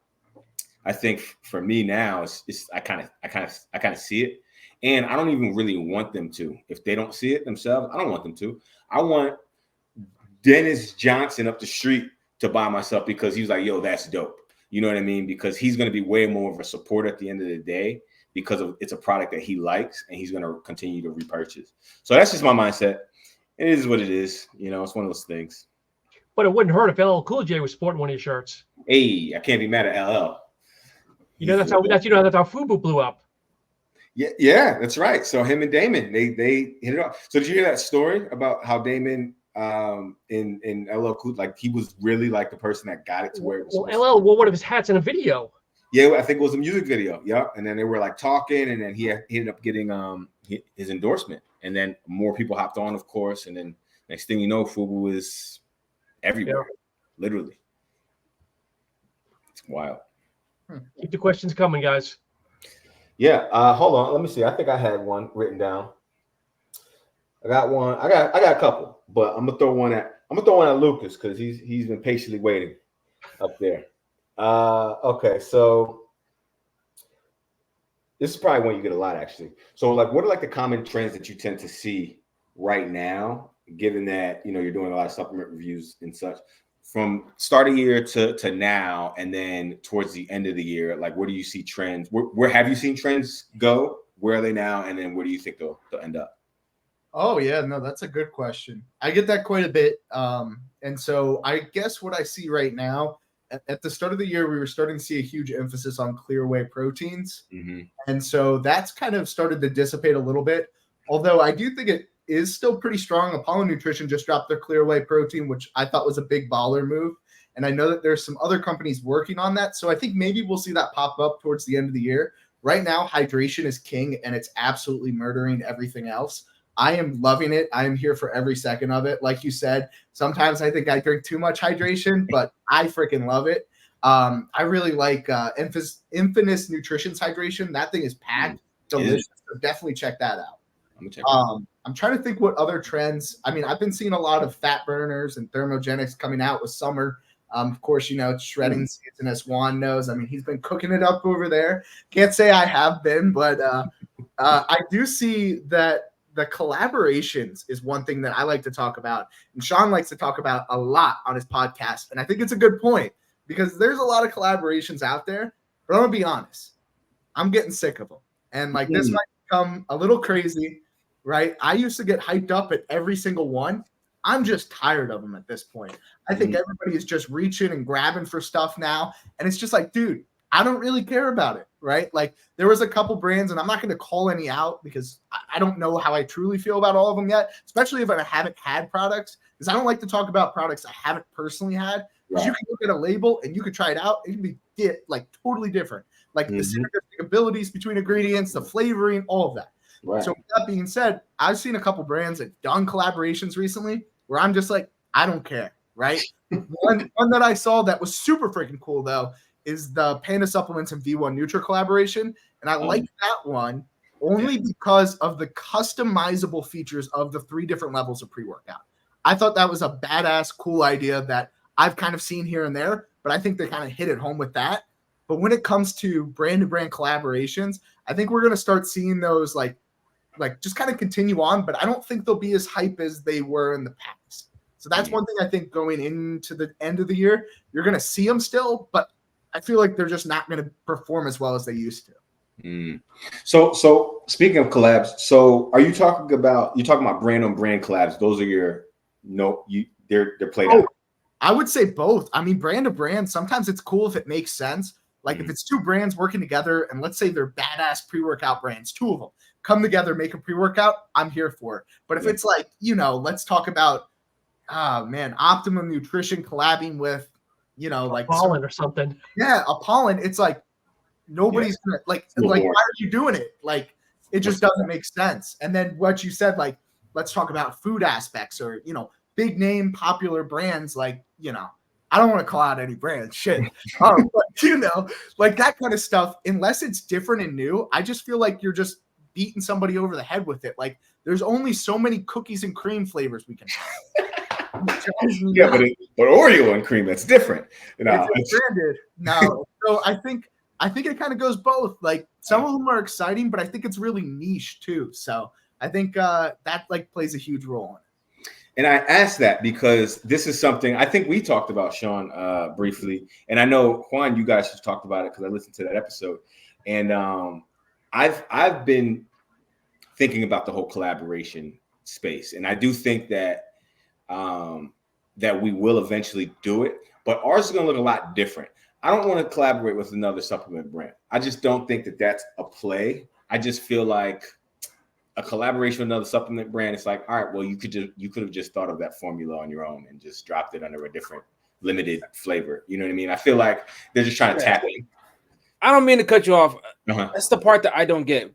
I think for me now, I kind of see it, and I don't even really want them to. If they don't see it themselves, I don't want them to. I want Dennis Johnson up the street to buy my stuff because he was like, yo, that's dope. You know what I mean? Because he's going to be way more of a supporter at the end of the day, because it's a product that he likes, and he's going to continue to repurchase. So that's just my mindset. It is what it is. It's one of those things. But it wouldn't hurt if LL Cool J was sporting one of your shirts. Hey, I can't be mad at LL. That's how FUBU blew up. Yeah, that's right. So him and Damon, they hit it off. So did you hear that story about how Damon in LL Cool, like he was really like the person that got it to where it was? Well, LL wore one of his hats in a video. Yeah, I think it was a music video. Yeah, and then they were like talking, and then he ended up getting his endorsement, and then more people hopped on, of course, and then next thing you know, FUBU is everywhere, literally. It's wild. Keep the questions coming, guys. Yeah, hold on. Let me see. I think I had one written down. I got one. I got a couple, but I'm gonna throw one at Lucas, because he's been patiently waiting up there. Okay, so this is probably one you get a lot, actually. So like, what are like the common trends that you tend to see right now, given that you're doing a lot of supplement reviews and such? start of year to now, and then towards the end of the year, like where do you see trends? Where have you seen trends go? Where are they now? And then where do you think they'll end up? Oh yeah, no, that's a good question. I get that quite a bit. And so I guess what I see right now, at the start of the year, we were starting to see a huge emphasis on clear whey proteins. Mm-hmm. And so that's kind of started to dissipate a little bit. Although I do think it is still pretty strong. Apollo Nutrition just dropped their clear whey protein, which I thought was a big baller move. And I know that there's some other companies working on that. So I think maybe we'll see that pop up towards the end of the year. Right now, hydration is king, and it's absolutely murdering everything else. I am loving it. I am here for every second of it. Like you said, sometimes I think I drink too much hydration, but I freaking love it. I really like Infinite Nutrition's hydration. That thing is packed. Delicious. So definitely check that out. I'm trying to think what other trends. I mean, I've been seeing a lot of fat burners and thermogenics coming out with summer. Of course, you know, it's shredding season, as Juan knows. I mean, he's been cooking it up over there. Can't say I have been, but I do see that the collaborations is one thing that I like to talk about. And Sean likes to talk about a lot on his podcast. And I think it's a good point because there's a lot of collaborations out there. But I'm going to be honest. I'm getting sick of them. And like this might become a little crazy, right? I used to get hyped up at every single one. I'm just tired of them at this point. I think everybody is just reaching and grabbing for stuff now. And it's just like, dude, I don't really care about it, right? Like there was a couple brands, and I'm not going to call any out because I don't know how I truly feel about all of them yet, especially if I haven't had products, because I don't like to talk about products I haven't personally had. Because you can look at a label and you could try it out. It can be like totally different. Like the synergistic abilities between ingredients, the flavoring, all of that. Right. So with that being said, I've seen a couple brands that done collaborations recently where I'm just like, I don't care, right? one that I saw that was super freaking cool, though, is the Panda Supplements and V1 Nutra collaboration. And I like that one only because of the customizable features of the 3 different levels of pre-workout. I thought that was a badass, cool idea that I've kind of seen here and there, but I think they kind of hit it home with that. But when it comes to brand-to-brand collaborations, I think we're going to start seeing those like just kind of continue on, but I don't think they'll be as hype as they were in the past. So that's one thing I think going into the end of the year, you're going to see them still, but I feel like they're just not going to perform as well as they used to. So speaking of collabs, so are you talking about brand on brand collabs? Those are they're played out. I would say both. I mean, brand to brand, sometimes it's cool if it makes sense. Like if it's 2 brands working together and let's say they're badass pre-workout brands, 2 of them come together, make a pre-workout, I'm here for it. But if it's like, let's talk about, Optimum Nutrition collabing with, like Pollen or something. Yeah, a pollen. It's like nobody's gonna like why are you doing it? Like it just doesn't make sense. And then what you said, like let's talk about food aspects or big name popular brands like I don't want to call out any brands, shit. But like that kind of stuff, unless it's different and new, I just feel like you're just beating somebody over the head with it. Like there's only so many cookies and cream flavors we can have. Yeah, but Oreo and cream, that's different. It's branded. No. So I think it kind of goes both. Like some of them are exciting, but I think it's really niche too. So I think that like plays a huge role in it. And I asked that because this is something I think we talked about, Sean, briefly. And I know, Juan, you guys just talked about it because I listened to that episode. And I've been thinking about the whole collaboration space. And I do think that that we will eventually do it. But ours is going to look a lot different. I don't want to collaborate with another supplement brand. I just don't think that that's a play. I just feel like a collaboration with another supplement brand, it's like, all right, well, you could have just thought of that formula on your own and just dropped it under a different limited flavor. You know what I mean? I feel like they're just trying to tap in. I don't mean to cut you off. That's the part that I don't get.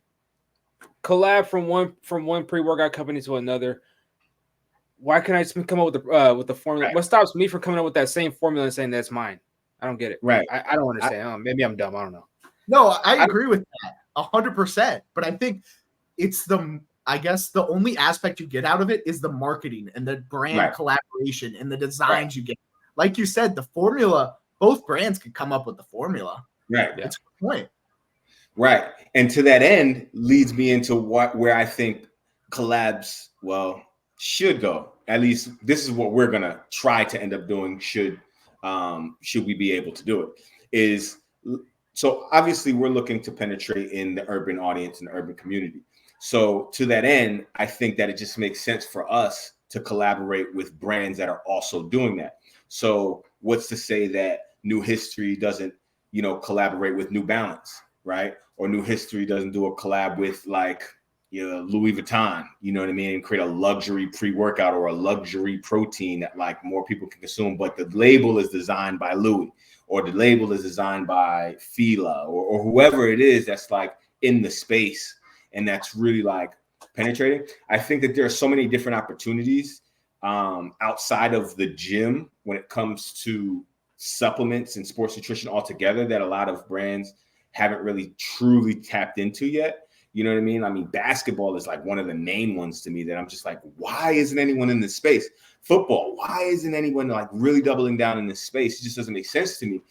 Collab from one pre-workout company to another. Why can't I just come up with the formula? Right. What stops me from coming up with that same formula and saying that's mine? I don't get it. Right. I don't understand. Maybe I'm dumb. I don't know. No, I agree with that 100%. But I think it's I guess the only aspect you get out of it is the marketing and the brand collaboration and the designs you get. Like you said, the formula, both brands can come up with the formula. Right. That's the point. Right. And to that end leads me into where I think collabs, should go. at least this is what we're gonna try to end up doing. Should we be able to do it? So obviously we're looking to penetrate in the urban audience and the urban community. So to that end, I think that it just makes sense for us to collaborate with brands that are also doing that. So what's to say that New History doesn't, collaborate with New Balance, right? Or New History doesn't do a collab with like Louis Vuitton, you know what I mean, and create a luxury pre-workout or a luxury protein that like more people can consume, but the label is designed by Louis, or the label is designed by Fila, or whoever it is that's like in the space and that's really like penetrating. I think that there are so many different opportunities outside of the gym when it comes to supplements and sports nutrition altogether that a lot of brands haven't really truly tapped into yet. You know what I mean? I mean, basketball is like one of the main ones to me that I'm just like, why isn't anyone in this space? Football, why isn't anyone like really doubling down in this space? It just doesn't make sense to me.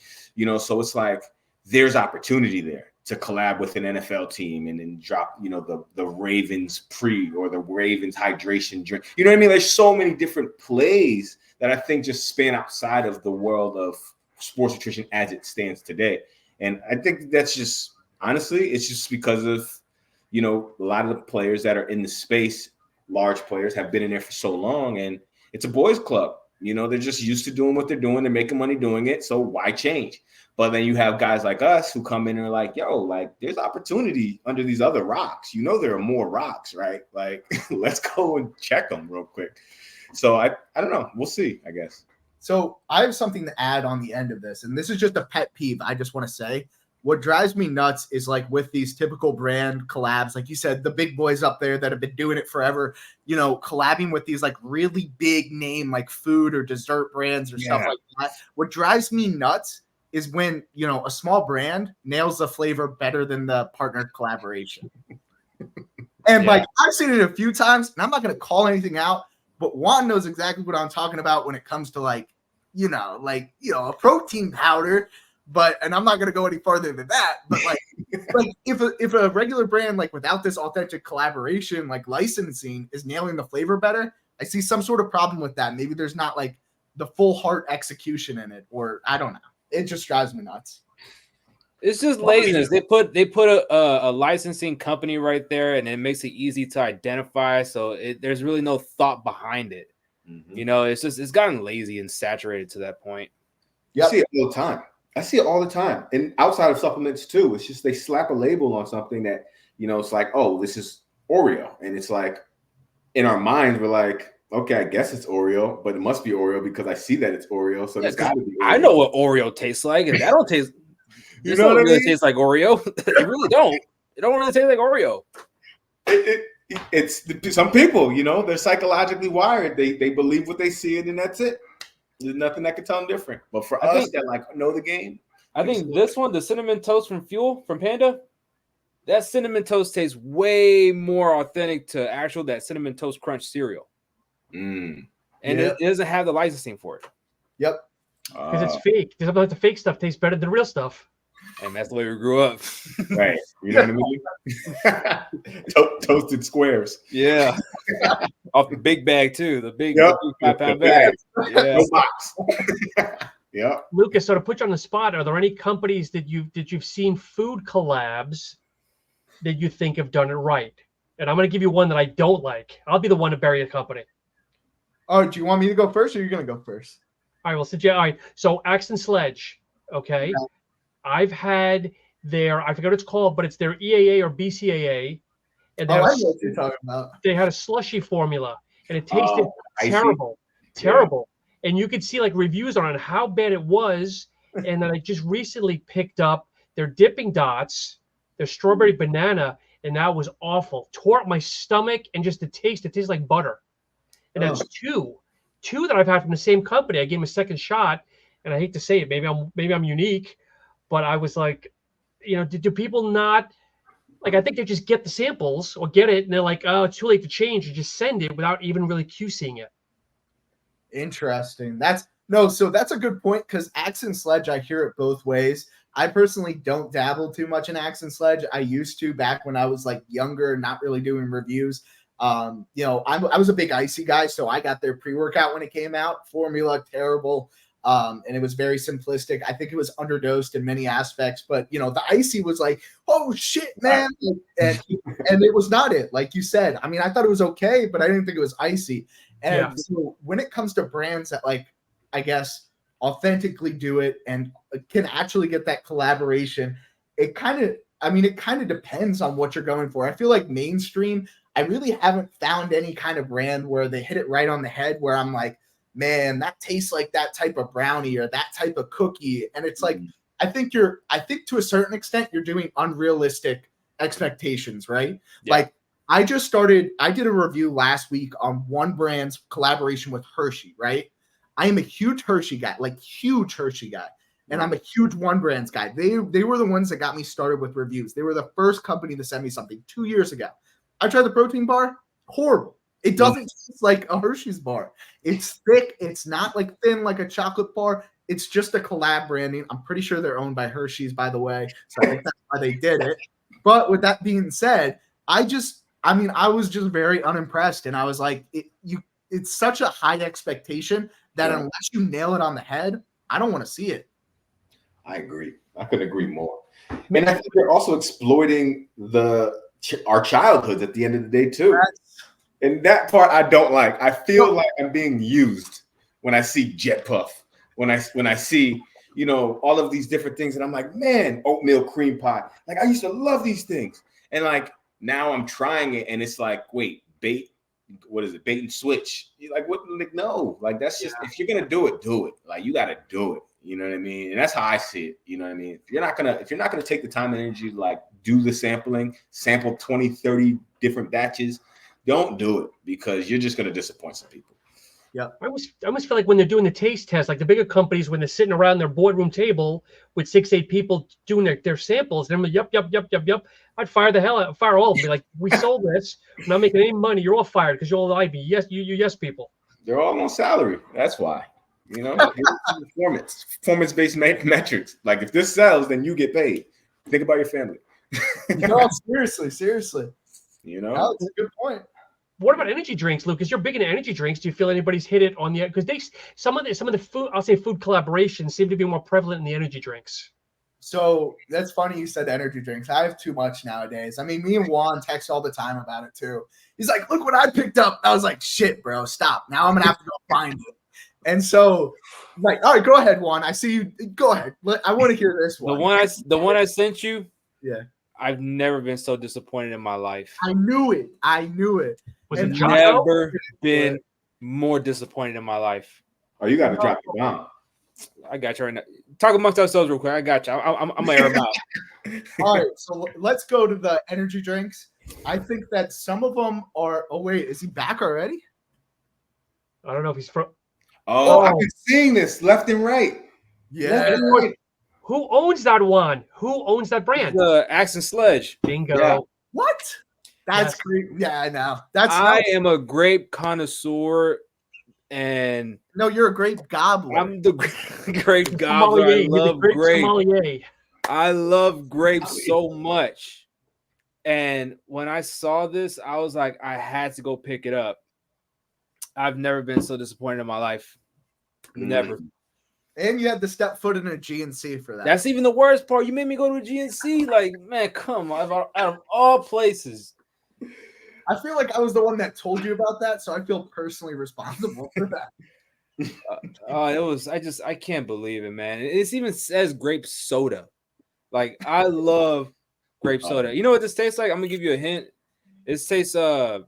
So it's like there's opportunity there to collab with an NFL team and then drop, the Ravens pre or the Ravens hydration drink. You know what I mean? There's so many different plays that I think just span outside of the world of sports nutrition as it stands today. And I think that's just, honestly, it's just because of, a lot of the players that are in the space, large players, have been in there for so long, and it's a boys club. They're just used to doing what they're doing. They're making money doing it. So why change? But then you have guys like us who come in and are like, yo, like there's opportunity under these other rocks. There are more rocks, right? Like, let's go and check them real quick. So I don't know. We'll see, I guess. So I have something to add on the end of this, and this is just a pet peeve. I just want to say, what drives me nuts is like with these typical brand collabs, like you said, the big boys up there that have been doing it forever, collabing with these like really big name, like food or dessert brands or stuff like that. What drives me nuts is when, a small brand nails the flavor better than the partner collaboration. And like, I've seen it a few times, and I'm not going to call anything out, but Juan knows exactly what I'm talking about when it comes to like, a protein powder. And I'm not going to go any farther than that. But like if a regular brand, like without this authentic collaboration, like licensing, is nailing the flavor better, I see some sort of problem with that. Maybe there's not like the full heart execution in it, or I don't know. It just drives me nuts. It's just laziness. They put a licensing company right there, and it makes it easy to identify. So there's really no thought behind it. Mm-hmm. It's gotten lazy and saturated to that point. You see it all the time. I see it all the time. And outside of supplements too, it's just they slap a label on something that, it's like, oh, this is Oreo. And it's like, in our minds, we're like, okay, I guess it's Oreo, but it must be Oreo because I see that it's Oreo. So it's got to be Oreo. I know what Oreo tastes like, and that don't taste. It really tastes like Oreo. It really don't. It don't really taste like Oreo. It's some people, they're psychologically wired. They believe what they see, and that's it. There's nothing that can tell them different. But for us that like know the game, I think this one, the cinnamon toast from Panda, that cinnamon toast tastes way more authentic to that cinnamon toast crunch cereal. And it doesn't have the licensing for it. Yep. Because it's fake. Sometimes the fake stuff tastes better than real stuff. And that's the way we grew up. Right. You know what I mean? Toasted squares. Yeah. Off the big bag too. The big 5-pound bag. Yeah. No box. Yeah. Lucas, so to put you on the spot, are there any companies that you've seen food collabs that you think have done it right? And I'm going to give you one that I don't like. I'll be the one to bury a company. Oh, do you want me to go first, or are you going to go first? All right. Well, all right. So Axe and Sledge. Okay. I've had I forget what it's called, but it's their EAA or BCAA. And I know what you're talking about. They had a slushy formula, and it tasted terrible. And you could see like reviews on how bad it was. And then I just recently picked up their dipping dots, their strawberry banana, and that was awful. Tore up my stomach, and just it tastes like butter. And that's two that I've had from the same company. I gave them a second shot, and I hate to say it, maybe I'm unique, but I was like, do people not like? I think they just get the samples or get it, and they're like, oh, it's too late to change. You just send it without even really QCing it. Interesting. So that's a good point, because Axe and Sledge, I hear it both ways. I personally don't dabble too much in Axe and Sledge. I used to back when I was like younger, not really doing reviews. You know, I was a big Icy guy, so I got their pre-workout when it came out. Formula, terrible. And it was very simplistic. I think it was underdosed in many aspects, but you know, the Icy was like, oh shit, man. And it was not it, like you said. I mean, I thought it was okay, but I didn't think it was Icy. And so when it comes to brands that, like, I guess, authentically do it and can actually get that collaboration, it kind of depends on what you're going for. I feel like mainstream, I really haven't found any kind of brand where they hit it right on the head where I'm like, man, that tastes like that type of brownie or that type of cookie. And it's like, I think to a certain extent, you're doing unrealistic expectations, right? Yeah. Like, I did a review last week on one brand's collaboration with Hershey, right? I am a huge Hershey guy, and I'm a huge One Brands guy. They were the ones that got me started with reviews. They were the first company to send me something 2 years ago. I tried the protein bar, horrible. It doesn't taste like a Hershey's bar. It's thick. It's not like thin like a chocolate bar. It's just a collab branding. I'm pretty sure they're owned by Hershey's, by the way. So I think that's why they did it. But with that being said, I was just very unimpressed. And I was like, it's such a high expectation that unless you nail it on the head, I don't want to see it. I agree. I couldn't agree more. And I think they're also exploiting our childhoods at the end of the day too. And that part I don't like. I feel like I'm being used when I see Jet Puff, when I see, you know, all of these different things, and I'm like, man, oatmeal cream pie. Like, I used to love these things, and like now I'm trying it, and it's like, wait, bait and switch? You're like, what? Like, no, like that's just if you're gonna do it. Like, you got to do it. You know what I mean? And that's how I see it. You know what I mean? If you're not gonna take the time and energy to like do the sampling, sample 20, 30 different batches, don't do it, because you're just gonna disappoint some people. Yeah, I almost feel like when they're doing the taste test, like the bigger companies, when they're sitting around their boardroom table with 6-8 people doing their samples, and I'm like, yep. I'd fire all of them. Be like, we sold this, we're not making any money. You're all fired because you're all IB. Yes, you yes people. They're all on salary. That's why. You know, performance-based metrics. Like, if this sells, then you get paid. Think about your family. No, seriously. You know, that's a good point. What about energy drinks, Lucas? You're big into energy drinks. Do you feel anybody's hit it on the, because some of the food, I'll say food collaborations seem to be more prevalent in the energy drinks. So that's funny you said energy drinks. I have too much nowadays. I mean, me and Juan text all the time about it too. He's like, look what I picked up. I was like, shit, bro, stop. Now I'm gonna have to go find it. And so, like, all right, go ahead, Juan. I see you. Go ahead. I want to hear this one. The one I sent you. Yeah. I've never been so disappointed in my life. I knew it. Was it never been more disappointed in my life. Oh, you got to drop the bomb. I got you right now. Talk amongst ourselves real quick. I got you. I'm gonna air them out. All right, so let's go to the energy drinks. I think that some of them are. Oh wait, is he back already? I don't know if he's from. Oh, I've been seeing this left and right. Yeah. Who owns that one? Who owns that brand? The Axe and Sledge. Bingo. Yeah. What? That's great. Yeah, I know. I am a grape connoisseur, and no, you're a grape gobbler. I'm the grape gobbler. I love grape. I love grapes so much. And when I saw this, I was like, I had to go pick it up. I've never been so disappointed in my life. Never. And you had to step foot in a GNC for that. That's even the worst part. You made me go to a GNC. Like, man, come on. Out of all places. I feel like I was the one that told you about that, so I feel personally responsible for that. I can't believe it, man. It even says grape soda. Like, I love grape soda. You know what this tastes like? I'm gonna give you a hint. It tastes the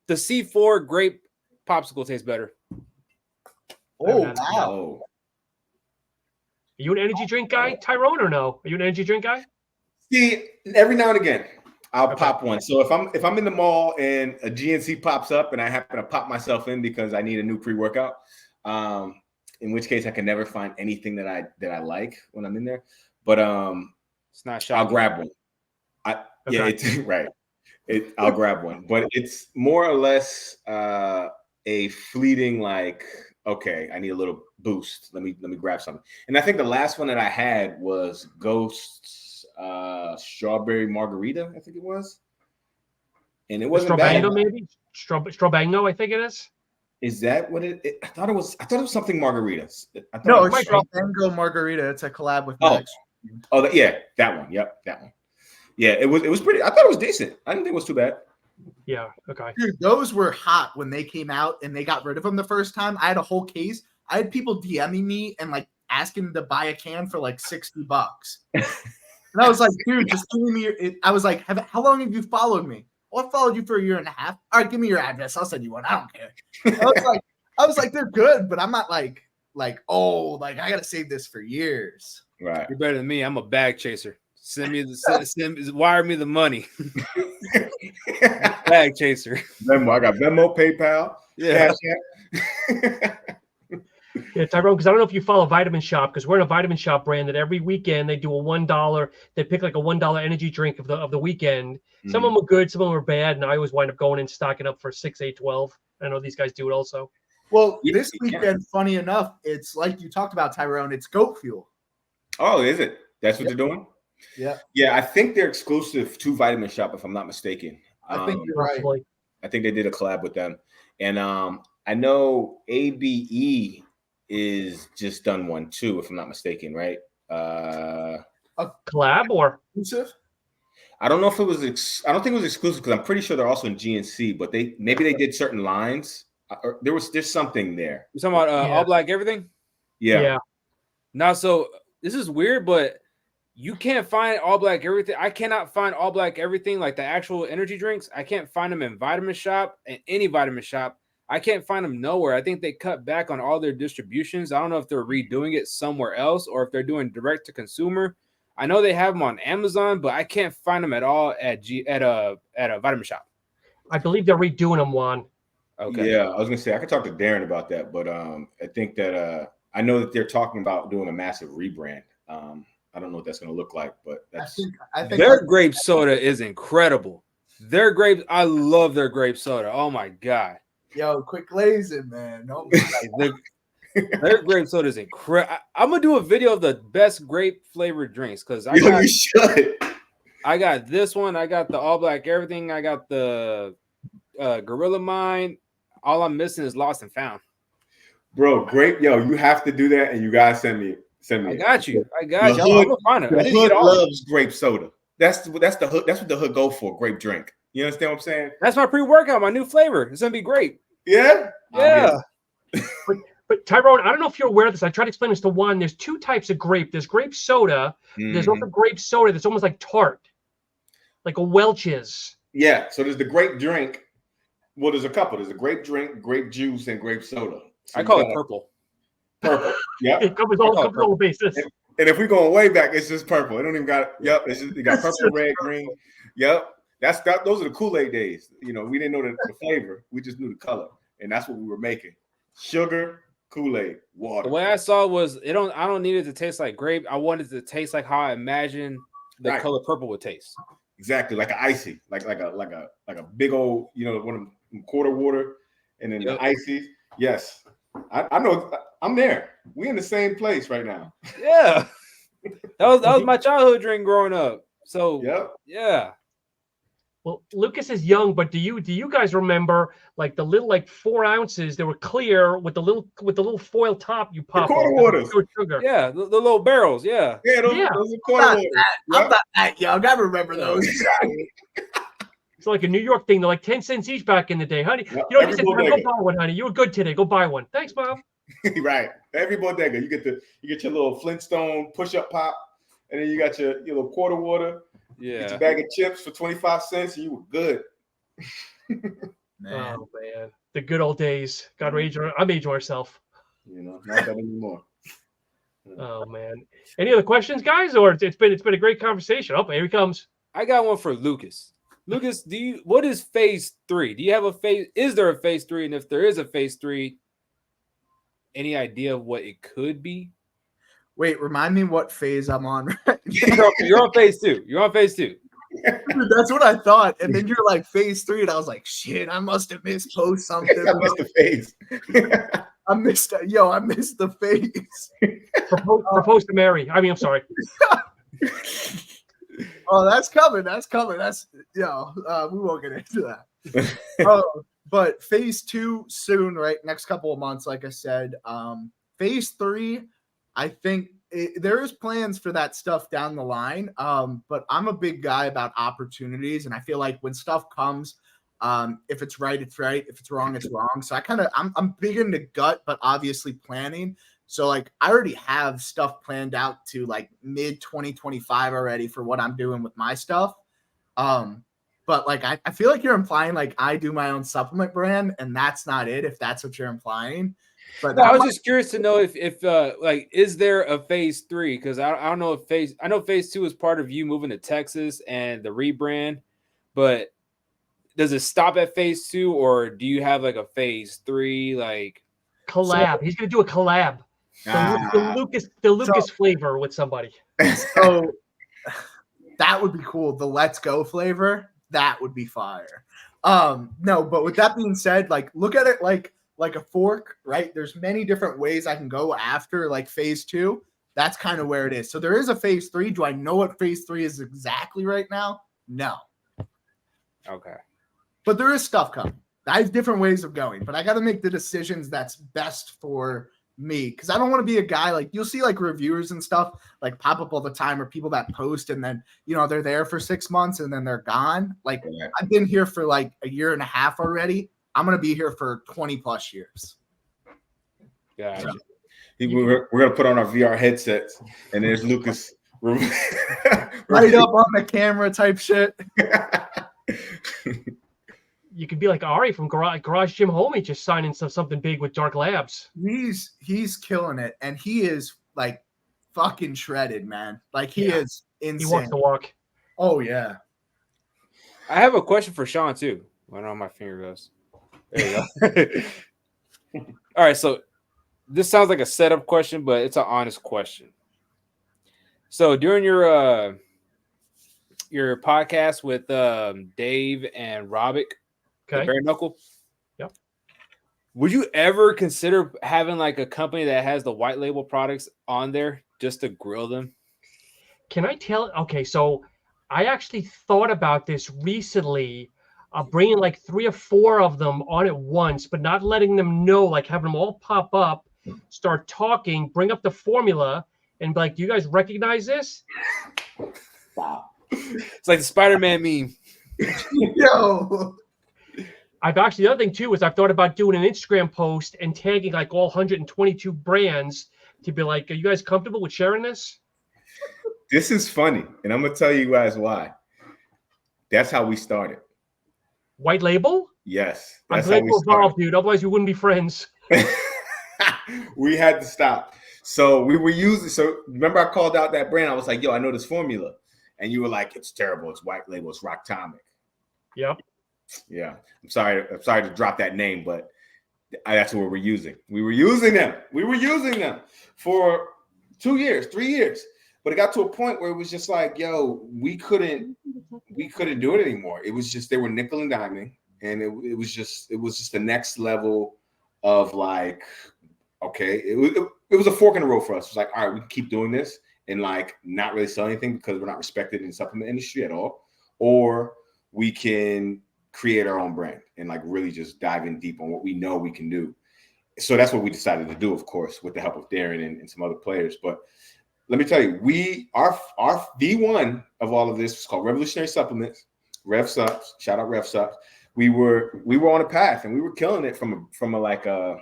C4 grape popsicle tastes better. Oh wow. Are you an energy drink guy, Tyrone, or no? Are you an energy drink guy? See, every now and again, I'll pop one. So if I'm in the mall and a GNC pops up and I happen to pop myself in because I need a new pre-workout, in which case I can never find anything that I like when I'm in there. But it's not shocking. I'll grab one. Yeah, it's right. I'll grab one, but it's more or less a fleeting like, okay, I need a little boost. Let me grab something. And I think the last one that I had was Ghost's strawberry margarita. I think it was. and it wasn't bad. Strabango, maybe Strabango, I think it is. Is that what it? I thought it was something margaritas. No, it's Strabango Margarita. It's a collab with Max. Yeah, that one. Yep, that one. Yeah, it was pretty. I thought it was decent. I didn't think it was too bad. Yeah. Okay. Dude, those were hot when they came out and they got rid of them the first time. I had a whole case. I had people DMing me and like asking to buy a can for like $60. And I was like, dude, just give me I was like, how long have you followed me? Well, I followed you for a year and a half. All right, give me your address. I'll send you one. I don't care. I was like, they're good, but I'm not like, I gotta save this for years. Right. You're better than me. I'm a bag chaser. Wire me the money. Bag chaser. Venmo. I got Venmo, PayPal. Yeah. Yeah, Tyrone, because I don't know if you follow Vitamin Shop, because we're in a Vitamin Shop brand that every weekend they do a $1. They pick like a $1 energy drink of the weekend. Some of them are good, some of them are bad, and I always wind up going and stocking up for 6, 8, 12. I know these guys do it also. Well, this weekend, funny enough, it's like you talked about, Tyrone. It's goat fuel. Oh, is it? That's what they're doing? Yeah. Yeah, I think they're exclusive to Vitamin Shop, if I'm not mistaken. I think you're right. I think they did a collab with them. And I know ABE is just done one too, if I'm not mistaken, right? A collab or exclusive? I don't know if it was. I don't think it was exclusive because I'm pretty sure they're also in GNC. But maybe they did certain lines. Or there's something there. You talking about all black everything? Yeah. Now, so this is weird, but you can't find all black everything. I cannot find all black everything, like the actual energy drinks. I can't find them in Vitamin Shop and any Vitamin Shop. I can't find them nowhere. I think they cut back on all their distributions. I don't know if they're redoing it somewhere else or if they're doing direct to consumer. I know they have them on Amazon, but I can't find them at all at a Vitamin Shop. I believe they're redoing them, Juan. Okay. Yeah, I was gonna say I could talk to Darren about that, but I think that I know that they're talking about doing a massive rebrand. I don't know what that's gonna look like, but that's I think their grape soda is incredible. I love their grape soda. Oh my god. Yo, quit glazing, man. No, their grape soda is incredible. I'm gonna do a video of the best grape flavored drinks because you should. I got this one. I got the all black everything. I got the Gorilla Mine. All I'm missing is Lost and Found. Bro, great. Yo, you have to do that, and you guys send me. I got you. The hood loves grape soda. That's the hood. That's what the hood go for. Grape drink. You understand what I'm saying? That's my pre-workout. My new flavor. It's gonna be great. Yeah. Yeah. But Tyrone, I don't know if you're aware of this. I tried to explain this to Juan. There's two types of grape. There's grape soda. There's also grape soda that's almost like tart, like a Welch's. Yeah. So there's the grape drink. Well, there's a couple. There's a grape drink, grape juice, and grape soda. So I call it purple. Purple. Yeah. It covers all bases. And if we're going way back, it's just purple. It don't even got. Yep. It's just, it got purple, red, green. Yep. Those are the Kool-Aid days. You know, we didn't know the flavor. We just knew the color, and that's what we were making: sugar, Kool-Aid, water. The way I saw it was, I don't need it to taste like grape. I wanted it to taste like how I imagine the color purple would taste. Exactly, like an icy, like a big old, you know, one of them quarter water, and then the icy. Yes, I know. I'm there. We in the same place right now. Yeah, that was my childhood drink growing up. So yeah. Well, Lucas is young, but do you guys remember like the little 4 ounces? They were clear with the little foil top you pop. The quarter waters. Sugar. Yeah, the little barrels. Yeah. Yeah, those are quarter waters. I'm not that young. I remember those. It's like a New York thing. They're like 10 cents each back in the day, honey. You know, just said, go buy one, honey. You were good today. Go buy one. Thanks, Mom. Right. Every bodega, you get your little Flintstone push-up pop, and then you got your little quarter water. Yeah. Get your bag of chips for 25 cents, and you were good. Man. Oh man, the good old days. God, I'm aging myself. You know, not that anymore. Oh man. Any other questions, guys? Or it's been a great conversation. Oh, here he comes. I got one for Lucas. Lucas, what is phase 3? Do you have a phase? Is there a phase 3? And if there is a phase 3, any idea of what it could be? Wait, remind me what phase I'm on. You're on phase 2. You're on phase 2. Dude, that's what I thought. And then you're like phase 3, and I was like, shit, I must have misposed something. I missed the phase. I missed the phase. Propose to Mary. I mean, I'm sorry. Oh, that's coming. That's coming. We won't get into that. But phase 2 soon, right? Next couple of months, like I said. Phase 3, I think there is plans for that stuff down the line. But I'm a big guy about opportunities, and I feel like when stuff comes, if it's right, it's right. If it's wrong, it's wrong. So I'm big into gut, but obviously planning. So like I already have stuff planned out to like mid 2025 already for what I'm doing with my stuff. But like I feel like you're implying like I do my own supplement brand, and that's not it, if that's what you're implying. But no, I was just curious to know if like is there a phase 3? Because I don't know if I know phase 2 is part of you moving to Texas and the rebrand, but does it stop at phase 2, or do you have like a phase 3 like collab? He's gonna do a collab. The Lucas flavor with somebody. So that would be cool. The Let's Go flavor, that would be fire. No, but with that being said, like look at it like a fork, right? There's many different ways I can go after like phase 2. That's kind of where it is. So there is a phase 3. Do I know what phase 3 is exactly right now? No. Okay. But there is stuff coming. I have different ways of going, but I got to make the decisions that's best for me, because I don't want to be a guy like you'll see like reviewers and stuff like pop up all the time, or people that post and then they're there for 6 months and then they're gone. Like I've been here for like a year and a half already. I'm gonna be here for 20 plus years. Yeah. So, we're gonna put on our VR headsets, and there's Lucas right up on the camera type shit. You could be like Ari from Garage Gym Homie, just signing something big with Dark Labs. He's killing it, and he is like fucking shredded, man. Like he is insane. He walks the walk. Oh yeah. I have a question for Sean too. I don't know how my finger goes. There you go. All right, so this sounds like a setup question, but it's an honest question. So during your podcast with Dave and Robic, okay, Bare Knuckle, yep, would you ever consider having like a company that has the white label products on there just to grill them? Can I tell? Okay, so I actually thought about this recently. Bringing like 3 or 4 of them on at once, but not letting them know, like having them all pop up, start talking, bring up the formula, and be like, do you guys recognize this? Wow. It's like the Spider-Man meme. Yo. The other thing too is I've thought about doing an Instagram post and tagging like all 122 brands to be like, are you guys comfortable with sharing this? This is funny, and I'm gonna tell you guys why. That's how we started. White label? Yes. I'm glad we're involved, dude. Otherwise, we wouldn't be friends. We had to stop. So we were using. So remember, I called out that brand. I was like, "Yo, I know this formula," and you were like, "It's terrible. It's white label. It's Rocktomic." Yep. Yeah. I'm sorry to drop that name, but that's what we're using. We were using them. For 2 years, 3 years. But it got to a point where it was just like, yo, we couldn't do it anymore. It was just, they were nickel and diming, and it was just the next level of like, okay, it was a fork in the road for us. It was like, all right, we can keep doing this and like not really sell anything because we're not respected in the supplement industry at all, or we can create our own brand and like really just dive in deep on what we know we can do. So that's what we decided to do, of course, with the help of Darren and some other players. But let me tell you, our V1 of all of this was called Revolutionary Supplements, Rev Supps. Shout out Rev Supps. We were on a path, and we were killing it from we were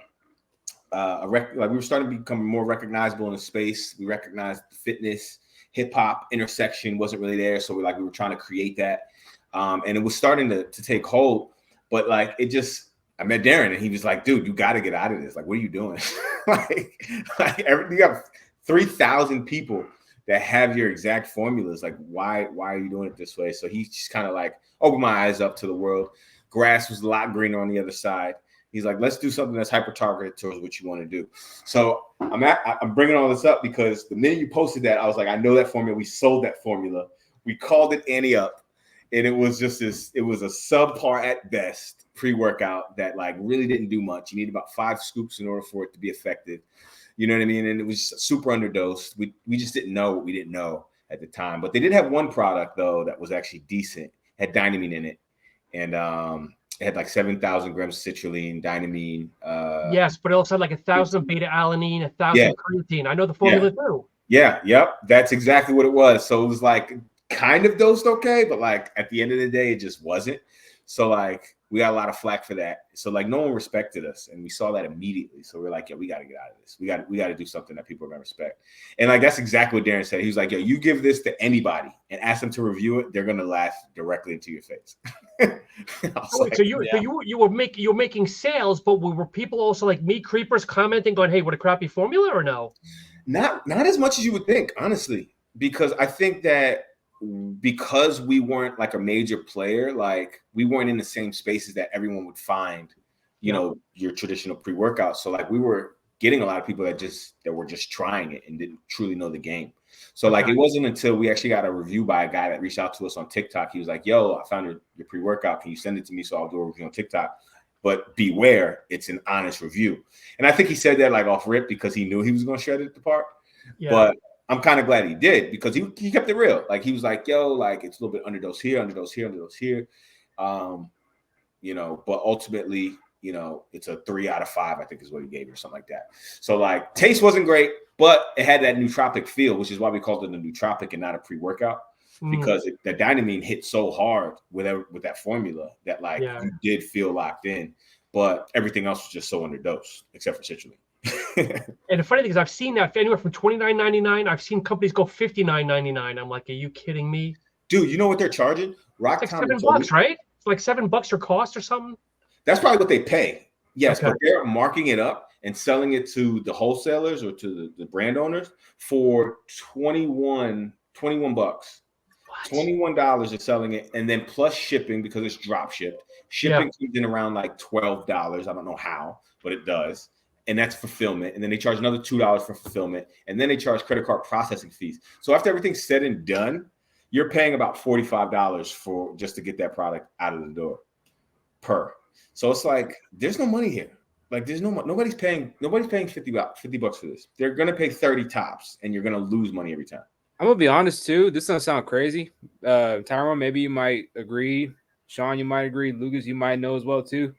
starting to become more recognizable in the space. We recognized fitness, hip hop intersection wasn't really there, so we were trying to create that, and it was starting to take hold. But like it just, I met Darren, and he was like, "Dude, you got to get out of this. Like, what are you doing? You got 3,000 people that have your exact formulas. Like, why are you doing it this way?" So he just kind of like opened my eyes up to the world. Grass was a lot greener on the other side. He's like, let's do something that's hyper targeted towards what you want to do. So I'm bringing all this up because the minute you posted that, I was like, I know that formula. We sold that formula. We called it Annie Up, and it was just it was a subpar at best pre-workout that like really didn't do much. You need about 5 scoops in order for it to be effective. You know what I mean? And it was super underdosed. We just didn't know what we didn't know. at the time. But they did have one product though that was actually decent. Had dynamine in it, and it had like 7,000 grams of citrulline, dynamine. Yes, but it also had like 1,000 beta alanine, 1,000 Yeah. creatine. I know the formula too. Yeah, yep, that's exactly what it was. So it was like kind of dosed okay, but like at the end of the day, it just wasn't. So like we got a lot of flack for that. So like no one respected us, and we saw that immediately. So we're like, yeah, we got to get out of this. We got to do something that people are gonna respect. And like that's exactly what Darren said. He was like, yo, you give this to anybody and ask them to review it, they're gonna laugh directly into your face. So you were making sales, but were people also like me creepers commenting, going, "Hey, what a crappy formula," or no? Not as much as you would think, honestly, because I think that because we weren't like a major player, like we weren't in the same spaces that everyone would find, you know, your traditional pre-workout. So like we were getting a lot of people that were just trying it and didn't truly know the game. So like it wasn't until we actually got a review by a guy that reached out to us on TikTok. He was like, yo, I found your pre-workout. Can you send it to me so I'll do a review on TikTok? But beware, it's an honest review. And I think he said that like off rip because he knew he was going to shred it apart. Yeah. But I'm kind of glad he did because he kept it real. Like he was like, yo, like it's a little bit underdose here, underdose here, underdose here. You know, but ultimately, you know, it's a 3 out of 5, I think is what he gave or something like that. So like taste wasn't great, but it had that nootropic feel, which is why we called it a nootropic and not a pre-workout. Because the dynamine hit so hard with that formula that like you did feel locked in, but everything else was just so underdosed except for citrulline. And the funny thing is, I've seen that anywhere from $29.99. I've seen companies go $59.99. I'm like, are you kidding me, dude? You know what they're charging? Rock it's like $7, right? It's like $7 your cost or something. That's probably what they pay. Yes, but they're marking it up and selling it to the wholesalers or to the brand owners for $21. $21 is selling it, and then plus shipping because it's drop shipped. Shipping comes in around like $12. I don't know how, but it does. And that's fulfillment. And then they charge another $2 for fulfillment. And then they charge credit card processing fees. So after everything's said and done, you're paying about $45 for just to get that product out of the door per. So it's like there's no money here. Like there's nobody's paying $50 for this. They're gonna pay 30 tops, and you're gonna lose money every time. I'm gonna be honest too. This doesn't sound crazy. Tyrone, maybe you might agree. Sean, you might agree. Lucas, you might know as well too.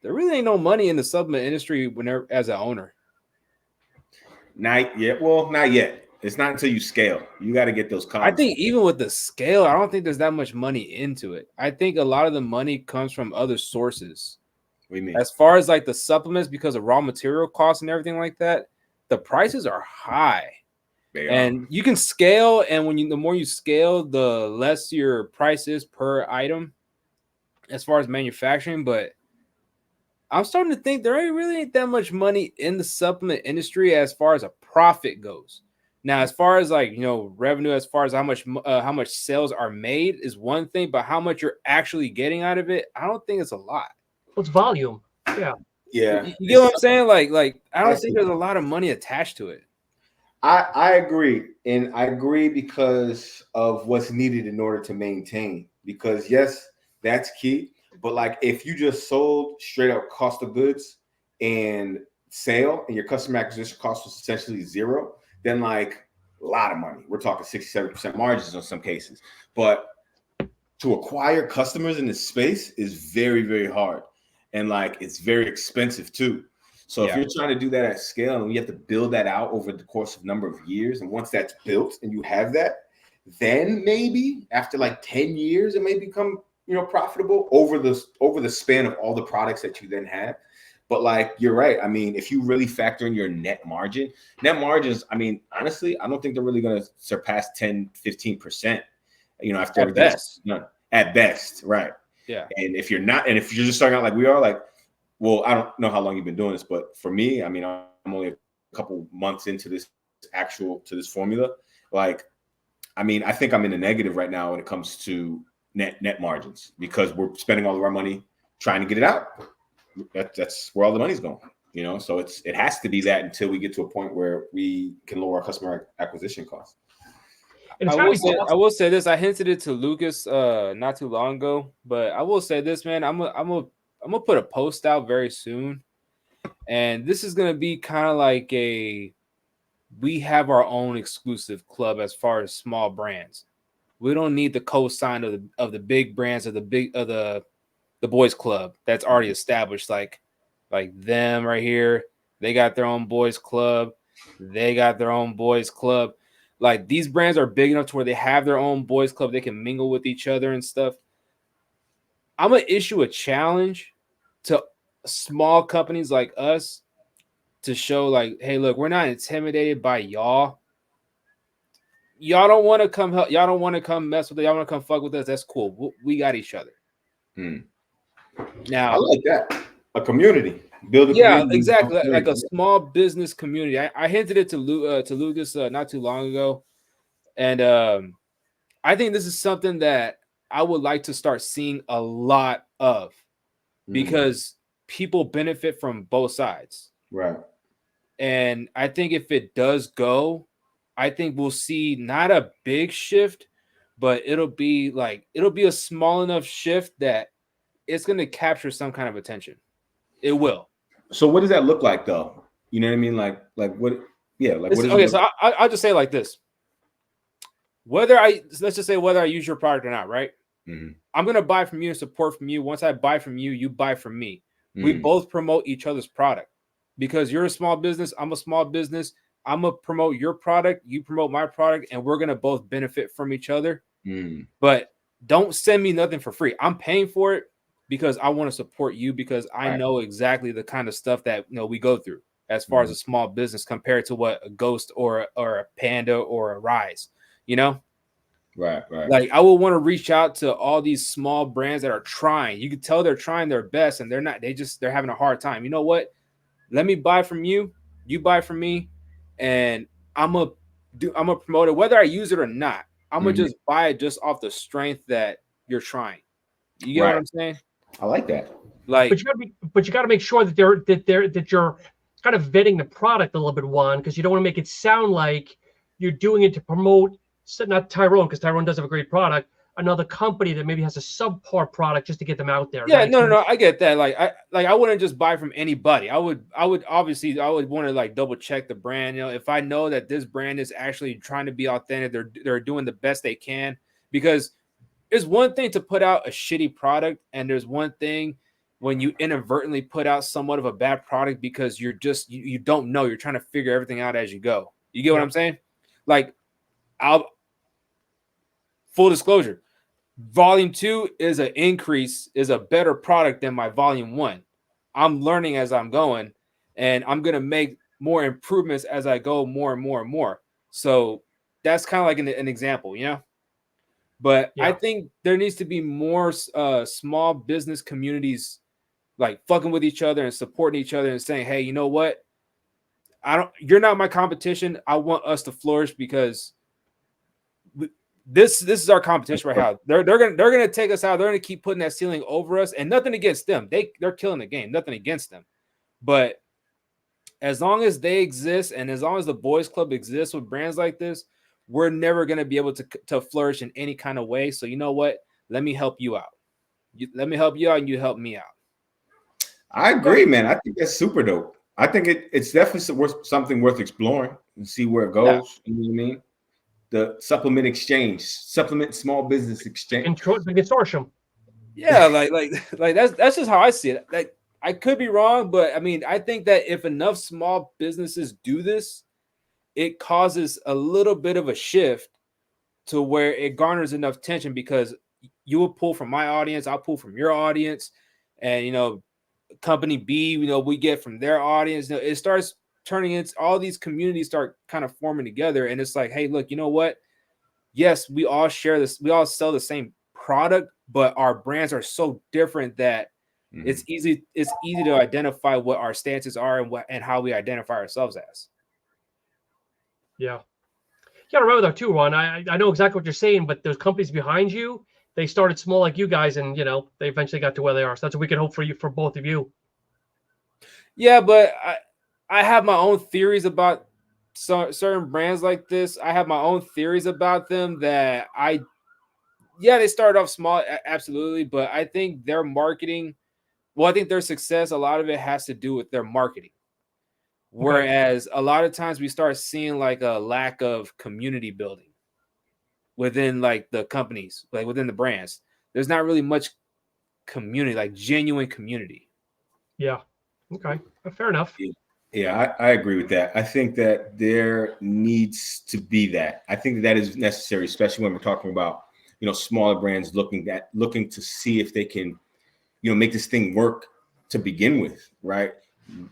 There really ain't no money in the supplement industry whenever as an owner. Not yet. Well, not yet. It's not until you scale. You got to get those costs. I think even with the scale, I don't think there's that much money into it. I think a lot of the money comes from other sources. What do you mean? As far as like the supplements, because of raw material costs and everything like that, the prices are high. And you can scale, and the more you scale, the less your price is per item as far as manufacturing. But I'm starting to think there really ain't that much money in the supplement industry as far as a profit goes. Now, as far as like, you know, revenue, as far as how much sales are made is one thing, but how much you're actually getting out of it, I don't think it's a lot. What's volume? Yeah. You get what I'm saying? Like I don't think there's a lot of money attached to it. I agree. And I agree because of what's needed in order to maintain. Because yes, that's key. But like if you just sold straight up cost of goods and sale and your customer acquisition cost was essentially zero, then like a lot of money. We're talking 67% margins in some cases. But to acquire customers in this space is very, very hard. And like it's very expensive too. So if you're trying to do that at scale and you have to build that out over the course of a number of years, and once that's built and you have that, then maybe after like 10 years, it may become, you know, profitable over the span of all the products that you then have. But like, you're right. I mean, if you really factor in your net margins, I mean, honestly, I don't think they're really going to surpass 10, 15%, you know, after at best. At best. Right. Yeah. And if you're just starting out like we are, like, well, I don't know how long you've been doing this, but for me, I mean, I'm only a couple months into this formula. Like, I mean, I think I'm in the negative right now when it comes to net margins because we're spending all of our money trying to get it out. That's where all the money's going, you know. So it has to be that until we get to a point where we can lower our customer acquisition costs. I will say this. I hinted it to Lucas not too long ago, but I will say this, man. I'm gonna put a post out very soon, and this is gonna be kind of like a we have our own exclusive club as far as small brands. We don't need the co-sign of the big brands of the boys club that's already established. Like them right here, they got their own boys club. They got their own boys club. Like these brands are big enough to where they have their own boys club. They can mingle with each other and stuff. I'm gonna issue a challenge to small companies like us to show like, hey, look, we're not intimidated by y'all. Y'all don't want to come help. Y'all don't want to come mess with it. Y'all want to come fuck with us. That's cool. We got each other. Now, I like that. A community. Build a yeah, community. exactly. Like a small business community. I hinted it to Lucas not too long ago. And I think this is something that I would like to start seeing a lot of because people benefit from both sides. Right. And I think if it does go, I think we'll see not a big shift, but it'll be a small enough shift that it's going to capture some kind of attention. It will. So what does that look like though? You know what I mean? Like what? Yeah. Like what is okay. So I'll just say it like this. Let's just say whether I use your product or not, right? I'm going to buy from you and support from you. Once I buy from you, you buy from me. We both promote each other's product because you're a small business. I'm a small business. I'm going to promote your product. You promote my product and we're going to both benefit from each other. But don't send me nothing for free. I'm paying for it because I want to support you because I know exactly the kind of stuff that we go through as far as a small business compared to what a Ghost or a Panda or a Rise, Right. Like I will want to reach out to all these small brands that are trying. You can tell they're trying their best and they're not, they're having a hard time. You know what? Let me buy from you, you buy from me, and I'm gonna promote it whether I use it or not. I'm gonna just buy it just off the strength that you're trying. You get what I'm saying? I like that. Like, but you got to make sure that you're kind of vetting the product a little bit, Juan, because you don't want to make it sound like you're doing it to promote. Not Tyrone, because Tyrone does have a great product. Another company that maybe has a subpar product just to get them out there. Yeah, no, I get that. I wouldn't just buy from anybody. I would obviously want to like double check the brand. If I know that this brand is actually trying to be authentic, they're doing the best they can. Because there's one thing to put out a shitty product, and there's one thing when you inadvertently put out somewhat of a bad product because you're just you don't know. You're trying to figure everything out as you go. You get what I'm saying? Like, full disclosure, volume 2 is a better product than my volume 1. I'm learning as I'm going, and I'm going to make more improvements as I go more and more and more. So that's kind of like an example, But I think there needs to be more small business communities like fucking with each other and supporting each other and saying, hey, you know what? You're not my competition. I want us to flourish because this is our competition right now. They're gonna take us out. They're gonna keep putting that ceiling over us, and nothing against them. They're killing the game. Nothing against them, but as long as they exist and as long as the boys club exists with brands like this, we're never gonna be able to flourish in any kind of way. So you know what? Let me help you out. Let me help you out, and you help me out. I agree, man. I think that's super dope. I think it's definitely something worth exploring and see where it goes. Yeah. You know what I mean? The supplement small business exchange. The consortium. Yeah, like that's just how I see it. Like I could be wrong, but I mean, I think that if enough small businesses do this, it causes a little bit of a shift to where it garners enough tension because you will pull from my audience, I'll pull from your audience, and company B, we get from their audience. It starts turning into all these communities start kind of forming together, and it's like, hey, look, you know what? Yes, we all share this. We all sell the same product, but our brands are so different that it's easy to identify what our stances are and how we identify ourselves as. Yeah. You gotta remember that too, Ron. I know exactly what you're saying, but those companies behind you, they started small like you guys, and they eventually got to where they are. So that's what we can hope for both of you. Yeah, but I have my own theories about certain brands like this. I have my own theories about them that they started off small, absolutely, but I think their marketing, I think their success, a lot of it has to do with their marketing. Whereas a lot of times we start seeing like a lack of community building within like the companies, like within the brands. There's not really much community, like genuine community. Yeah. Okay. Fair enough. Yeah, I agree with that. I think that there needs to be that. I think that is necessary, especially when we're talking about, smaller brands looking to see if they can, make this thing work to begin with, right?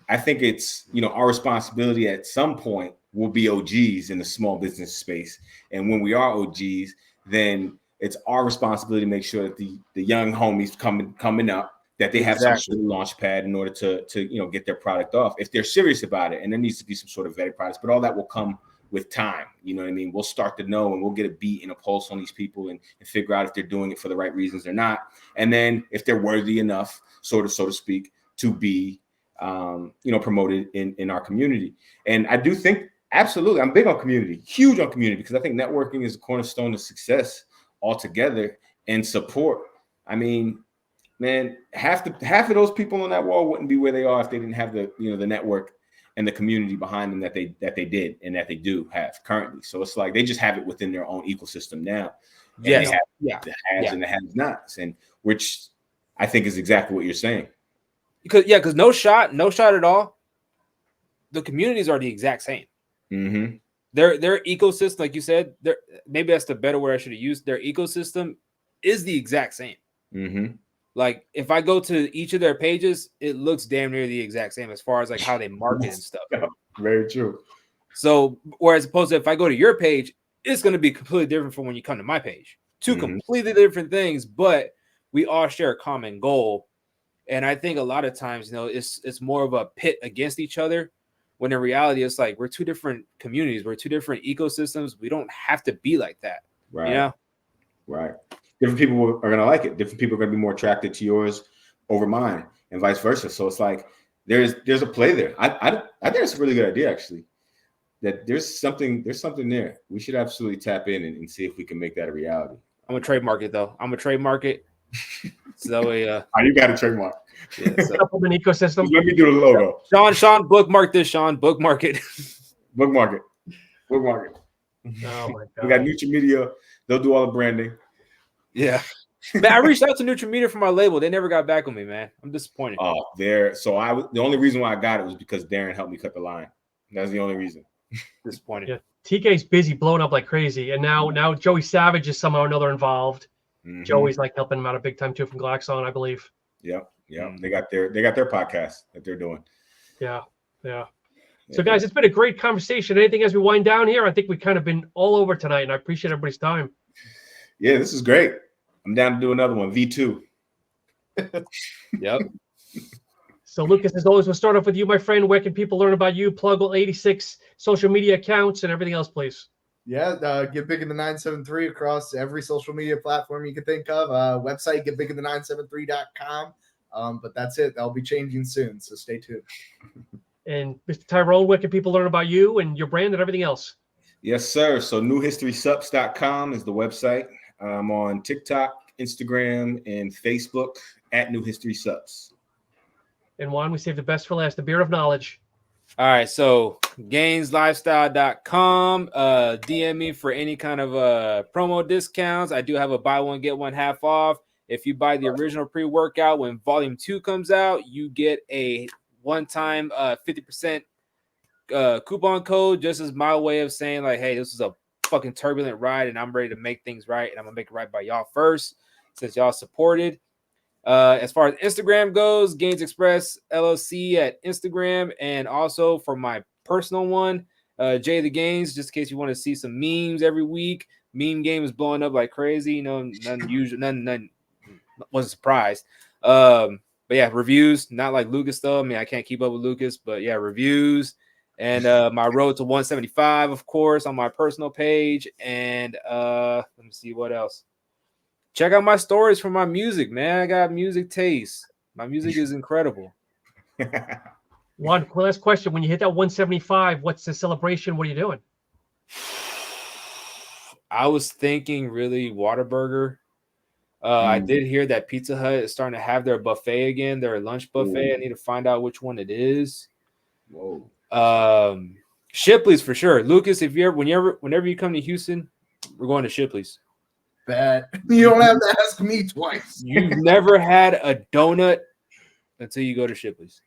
I think it's, our responsibility at some point will be OGs in the small business space. And when we are OGs, then it's our responsibility to make sure that the young homies coming up, that they have some sort of launch pad in order to get their product off if they're serious about it. And there needs to be some sort of vetted products, but all that will come with time. You know what I mean? We'll start to know, and we'll get a beat and a pulse on these people and figure out if they're doing it for the right reasons or not. And then if they're worthy enough, so to speak, to be, promoted in our community. And I do think, absolutely, I'm big on community, huge on community, because I think networking is a cornerstone of success altogether, and support. I mean, man, half of those people on that wall wouldn't be where they are if they didn't have the network and the community behind them that they did and that they do have currently. So it's like they just have it within their own ecosystem now. Yes. The haves and the have-nots, and which I think is exactly what you're saying. Because no shot at all. The communities are the exact same. Mm-hmm. Their ecosystem, like you said, maybe that's the better word I should have used. Their ecosystem is the exact same. Mm-hmm. Like if I go to each of their pages, it looks damn near the exact same as far as like how they market and stuff. Very true. So whereas opposed to if I go to your page, it's going to be completely different from when you come to my page. Two completely different things, but we all share a common goal. And I think a lot of times, it's more of a pit against each other, when in reality, it's like we're two different communities, we're two different ecosystems. We don't have to be like that, right? Right. Different people are going to like it. Different people are going to be more attracted to yours over mine, and vice versa. So it's like there's a play there. I think it's a really good idea, actually. That there's something there. We should absolutely tap in and see if we can make that a reality. I'm gonna trademark it though. So you got a trademark. Yeah, supplement ecosystem. Let me do the logo. Sean, bookmark this. Sean, bookmark it. Bookmark it. Oh my God. We got Nutrimedia. They'll do all the branding. Yeah. Man, I reached out to Nutrimedia for my label. They never got back with me, man. I'm disappointed. Oh, the only reason why I got it was because Darren helped me cut the line. That's the only reason. Disappointed. Yeah. TK's busy blowing up like crazy, and now Joey Savage is somehow or another involved. Mm-hmm. Joey's like helping him out a big time too from Glaxon, I believe. Yep. They got their podcast that they're doing. Yeah. So guys, it's been a great conversation. Anything as we wind down here? I think we've kind of been all over tonight, and I appreciate everybody's time. Yeah, this is great. I'm down to do another one, V2. Yep. So Lucas, as always, we'll start off with you, my friend. Where can people learn about you? Plug all 86 social media accounts and everything else, please. Yeah, Get Big in the 973 across every social media platform you can think of. Website, GetBiginthe973.com. But that's it. That'll be changing soon, so stay tuned. And Mr. Tyrone, where can people learn about you and your brand and everything else? Yes, sir. So newhistorysupps.com is the website. I'm on TikTok, Instagram, and Facebook at New History Supps. And Juan, we saved the best for last, the beer of knowledge. All right, so GainzLifestyle.com. DM me for any kind of promo discounts. I do have a buy one, get one half off. If you buy the original pre-workout, when volume 2 comes out, you get a one-time 50% coupon code, just as my way of saying like, hey, this is a fucking turbulent ride and I'm ready to make things right, and I'm gonna make it right by y'all first since y'all supported. As far as Instagram goes, GainzExpress LLC at Instagram, and also for my personal one, Jay the Gains, just in case you want to see some memes every week. Meme game is blowing up like crazy, nothing usual, none wasn't surprised. But yeah, reviews, not like Lucas though. I mean, I can't keep up with Lucas, but yeah, reviews. And my road to 175, of course, on my personal page. And let me see what else. Check out my stories for my music, man. I got music taste. My music is incredible. One last question. When you hit that 175, what's the celebration? What are you doing? I was thinking really Whataburger. I did hear that Pizza Hut is starting to have their buffet again, their lunch buffet. I need to find out which one it is. Whoa. Shipley's for sure. Lucas, if you ever, whenever you come to Houston, we're going to Shipley's. Bet. You don't have to ask me twice. You've never had a donut until you go to Shipley's.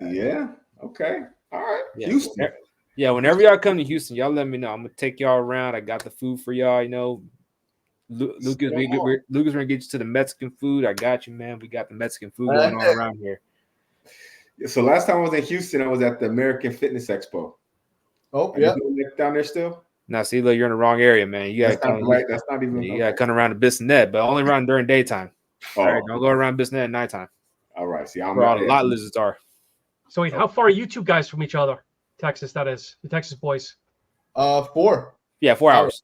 Yeah. Okay. All right. Yeah. Houston. Yeah. Whenever y'all come to Houston, y'all let me know. I'm gonna take y'all around. I got the food for y'all. You know, Lucas, we're gonna get you to the Mexican food. I got you, man. We got the Mexican food going on around here. So last time I was in Houston, I was at the American Fitness Expo. Oh, yeah. Down there still? Now, see, look, you're in the wrong area, man. You gotta come. Right. That's not even. You gotta come around to Bissonnette, but only around during daytime. Oh. All right, don't go around Bissonnette at nighttime. All right. See, I'm where all the lot lizards are. So wait, how far are you two guys from each other? Texas, that is. The Texas boys. 4. Yeah, 4 hours.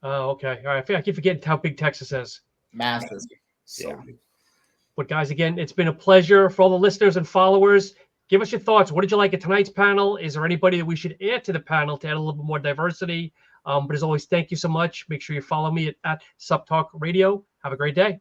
Oh, okay. All right. I keep forgetting how big Texas is. Massive. Yeah. But guys, again, it's been a pleasure. For all the listeners and followers, give us your thoughts. What did you like at tonight's panel? Is there anybody that we should add to the panel to add a little bit more diversity? But as always, thank you so much. Make sure you follow me at SuppTalk Radio. Have a great day.